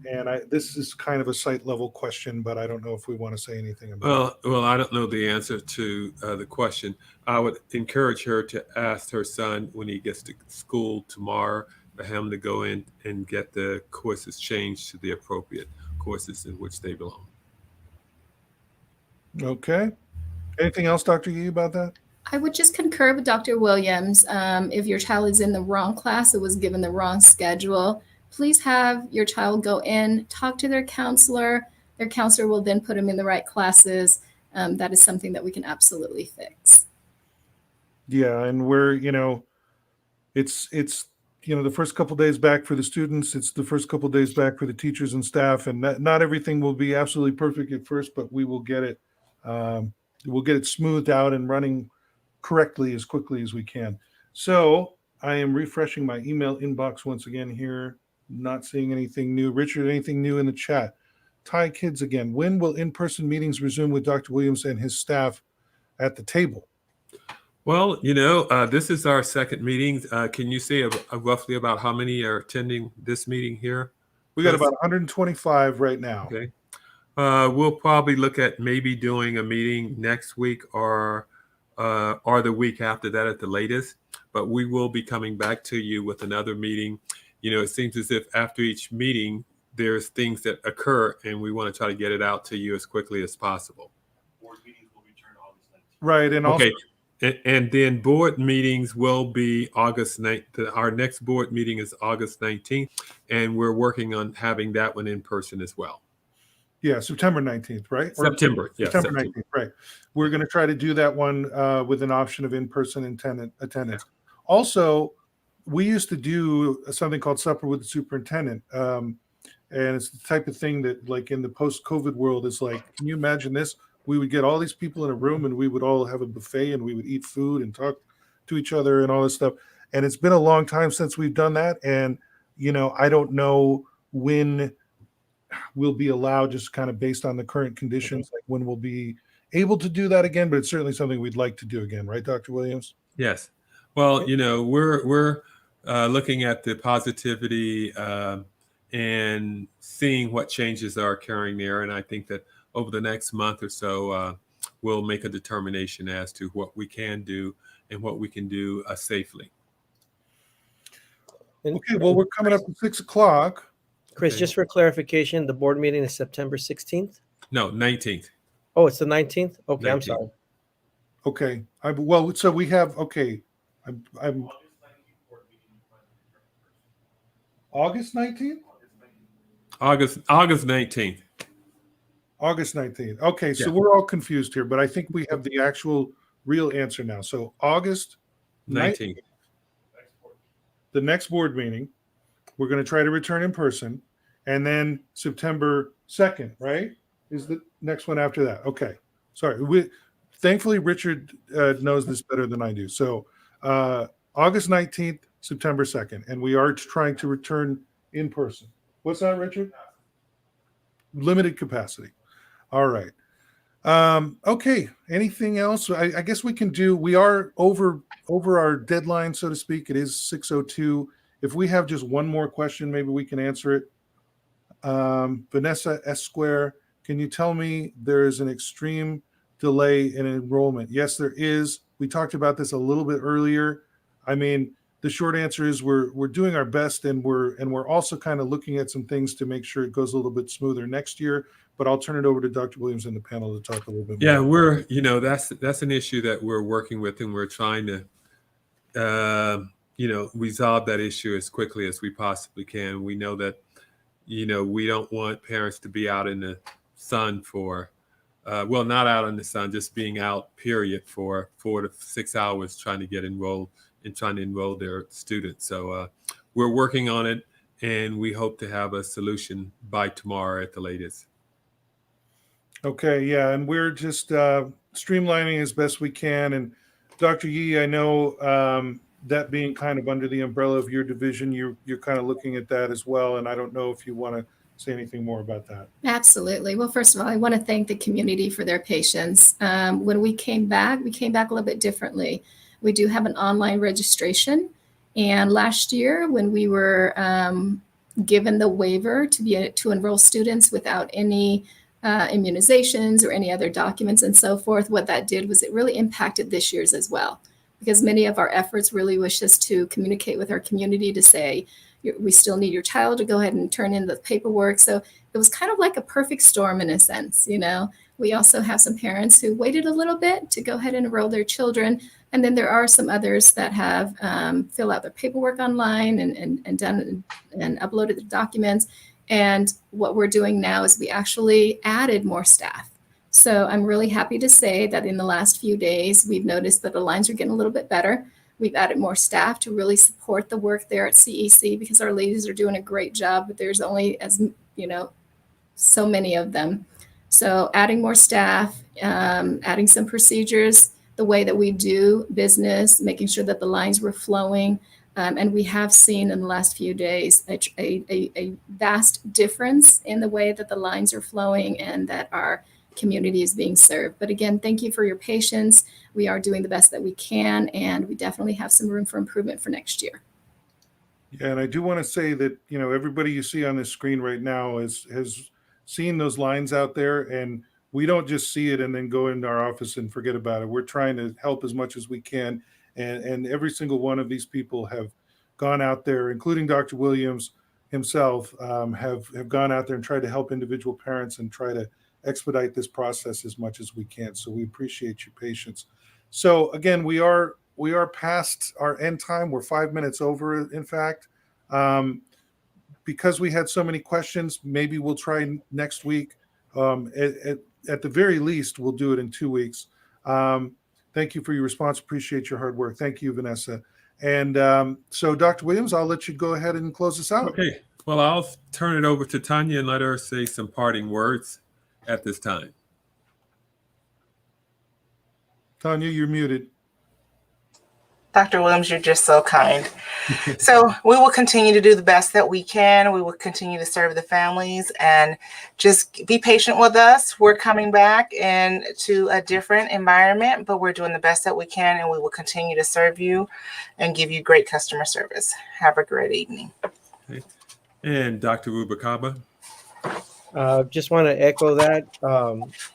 And this is kind of a site level question, but I don't know if we want to say anything about it. Well, I don't know the answer to the question. I would encourage her to ask her son when he gets to school tomorrow for him to go in and get the courses changed to the appropriate courses in which they belong. Okay. Anything else, Dr. Yee, about that? I would just concur with Dr. Williams. If your child is in the wrong class, it was given the wrong schedule, please have your child go in, talk to their counselor. Their counselor will then put them in the right classes. That is something that we can absolutely fix. Yeah, and we're, it's the first couple days back for the students. It's the first couple days back for the teachers and staff, and not everything will be absolutely perfect at first, but we will get it. We'll get it smoothed out and running correctly as quickly as we can. So I am refreshing my email inbox once again here. Not seeing anything new. Richard, anything new in the chat? Ty Kids again. When will in-person meetings resume with Dr. Williams and his staff at the table? Well, this is our second meeting. Can you say roughly about how many are attending this meeting here? We got about 125 right now. Okay. We'll probably look at maybe doing a meeting next week or the week after that at the latest. But we will be coming back to you with another meeting. It seems as if after each meeting, there's things that occur, and we want to try to get it out to you as quickly as possible. Board meetings will return August 19th. Right, and also, and then board meetings will be August 9th. Our next board meeting is August 19th, and we're working on having that one in person as well. Yeah, September 19th, right? September, yeah. September 19th, right. We're going to try to do that one with an option of in-person attendance. Also, we used to do something called Supper with the Superintendent. And it's the type of thing that, like, in the post-COVID world, is like, can you imagine this? We would get all these people in a room and we would all have a buffet and we would eat food and talk to each other and all this stuff. And it's been a long time since we've done that. And, I don't know when we'll be allowed, just kind of based on the current conditions, like when we'll be able to do that again, but it's certainly something we'd like to do again. Right, Dr. Williams? Yes. Well, we're looking at the positivity and seeing what changes are occurring there. And I think that over the next month or so, we'll make a determination as to what we can do and what we can do safely. Okay, well, we're coming up to 6 o'clock. Chris, Okay. just for clarification, the board meeting is September 16th? No, 19th. Oh, it's the 19th? Okay, I'm 19th. sorry. Okay, so we have, okay, I'm August 19th? August 19th. August 19th. Okay, so Yeah. we're all confused here, but I think we have the actual real answer now. So August 19th, 19th. the next board meeting, we're going to try to return in person. And then September 2nd, right, is the next one after that. Okay, sorry. Thankfully, Richard knows this better than I do. So August 19th, September 2nd, and we are trying to return in person. What's that, Richard? Limited capacity. All right. Okay. Anything else? I guess we can do. We are over our deadline, so to speak. It is 6:02. If we have just one more question, maybe we can answer it. Vanessa S. Square, can you tell me there is an extreme delay in enrollment? Yes, there is. We talked about this a little bit earlier. I mean, the short answer is we're doing our best, and we're also kind of looking at some things to make sure it goes a little bit smoother next year. But I'll turn it over to Dr. Williams and the panel to talk a little bit more. Yeah, we're that's an issue that we're working with, and we're trying to resolve that issue as quickly as we possibly can. We know that we don't want parents to be out in the sun for not out in the sun, just being out period for 4 to 6 hours trying to get enrolled and trying to enroll their students. So we're working on it, and we hope to have a solution by tomorrow at the latest. Okay, yeah, and we're just streamlining as best we can. And Dr. Yee, I know that being kind of under the umbrella of your division, you're kind of looking at that as well. And I don't know if you want to say anything more about that. Absolutely. Well, first of all, I want to thank the community for their patience. When we came back a little bit differently. We do have an online registration. And last year, when we were given the waiver to enroll students without any immunizations or any other documents and so forth, what that did was it really impacted this year's as well, because many of our efforts really was just to communicate with our community to say, we still need your child to go ahead and turn in the paperwork. So it was kind of like a perfect storm in a sense. We also have some parents who waited a little bit to go ahead and enroll their children. And then there are some others that have filled out their paperwork online and done and uploaded the documents. And what we're doing now is we actually added more staff. So I'm really happy to say that in the last few days, we've noticed that the lines are getting a little bit better. We've added more staff to really support the work there at CEC because our ladies are doing a great job, but there's only so many of them. So adding more staff, adding some procedures, the way that we do business, making sure that the lines were flowing. And we have seen in the last few days a vast difference in the way that the lines are flowing and that our community is being served. But again, thank you for your patience. We are doing the best that we can, and we definitely have some room for improvement for next year. Yeah, and I do want to say that, everybody you see on this screen right now has seen those lines out there, and we don't just see it and then go into our office and forget about it. We're trying to help as much as we can. And every single one of these people have gone out there, including Dr. Williams himself, have gone out there and tried to help individual parents and try to expedite this process as much as we can. So we appreciate your patience. So again, we are past our end time. We're 5 minutes over, in fact. Because we had so many questions, maybe we'll try next week. At the very least, we'll do it in 2 weeks. Thank you for your response. Appreciate your hard work. Thank you, Vanessa. And so, Dr. Williams, I'll let you go ahead and close this out. Okay. Well, I'll turn it over to Tanya and let her say some parting words at this time. Tanya, you're muted. Dr. Williams, you're just so kind. So we will continue to do the best that we can. We will continue to serve the families and just be patient with us. We're coming back into a different environment, but we're doing the best that we can, and we will continue to serve you and give you great customer service. Have a great evening. Okay. And Dr. Rubacaba? Just want to echo that.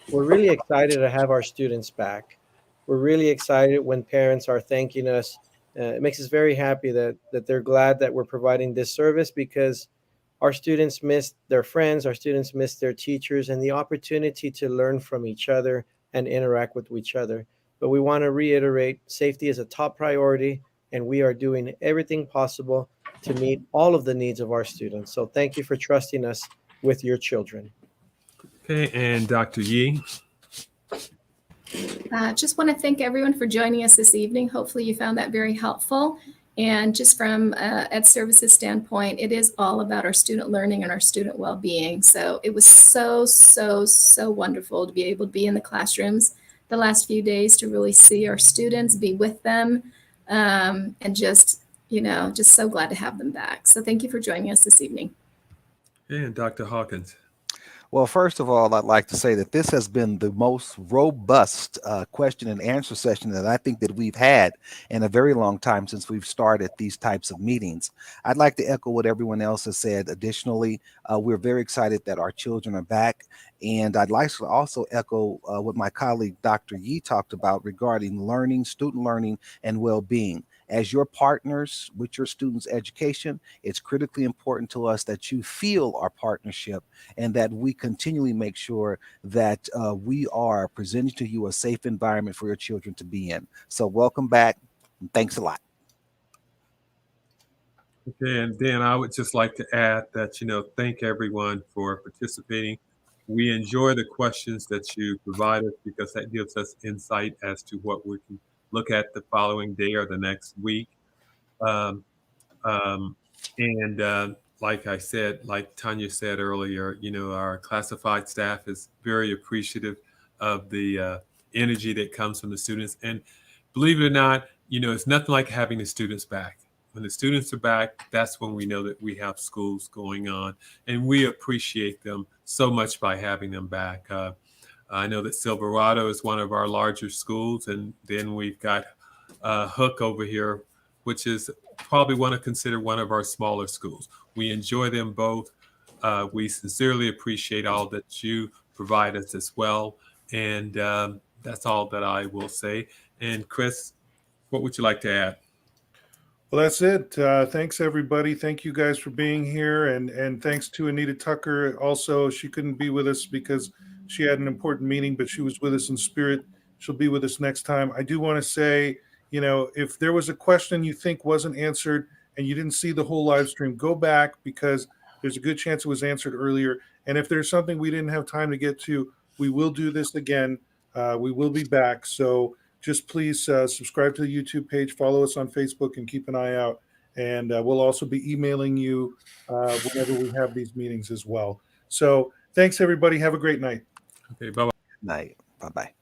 We're really excited to have our students back. We're really excited when parents are thanking us. It makes us very happy that they're glad that we're providing this service, because our students miss their friends, our students miss their teachers, and the opportunity to learn from each other and interact with each other. But we want to reiterate, safety is a top priority, and we are doing everything possible to meet all of the needs of our students. So thank you for trusting us with your children. Okay, and Dr. Yee? Just want to thank everyone for joining us this evening. Hopefully you found that very helpful. And just from Ed Services standpoint, it is all about our student learning and our student well-being. So it was so wonderful to be able to be in the classrooms the last few days, to really see our students, be with them, and just so glad to have them back. So thank you for joining us this evening. And Dr. Hawkins? Well, first of all, I'd like to say that this has been the most robust question and answer session that I think that we've had in a very long time since we've started these types of meetings. I'd like to echo what everyone else has said. Additionally, we're very excited that our children are back. And I'd like to also echo what my colleague, Dr. Yee, talked about regarding learning, student learning, and well-being. As your partners with your students' education, it's critically important to us that you feel our partnership and that we continually make sure that we are presenting to you a safe environment for your children to be in. So welcome back. And thanks a lot. Okay, and then I would just like to add that, thank everyone for participating. We enjoy the questions that you provide us, because that gives us insight as to what we can look at the following day or the next week. Like I said, like Tanya said earlier, our classified staff is very appreciative of the energy that comes from the students. And believe it or not, it's nothing like having the students back. When the students are back, that's when we know that we have schools going on, and we appreciate them so much by having them back. I know that Silverado is one of our larger schools, and then we've got Hook over here, which is probably want to consider one of our smaller schools. We enjoy them both. We sincerely appreciate all that you provide us as well. And that's all that I will say. And Chris, what would you like to add? Well, that's it. Thanks, everybody. Thank you guys for being here. And thanks to Anita Tucker. Also, she couldn't be with us because she had an important meeting, but she was with us in spirit. She'll be with us next time. I do want to say, if there was a question you think wasn't answered and you didn't see the whole live stream, go back, because there's a good chance it was answered earlier. And if there's something we didn't have time to get to, we will do this again. We will be back. So just please subscribe to the YouTube page, follow us on Facebook, and keep an eye out. And we'll also be emailing you whenever we have these meetings as well. So thanks, everybody. Have a great night. Okay, bye-bye. Night. Bye-bye.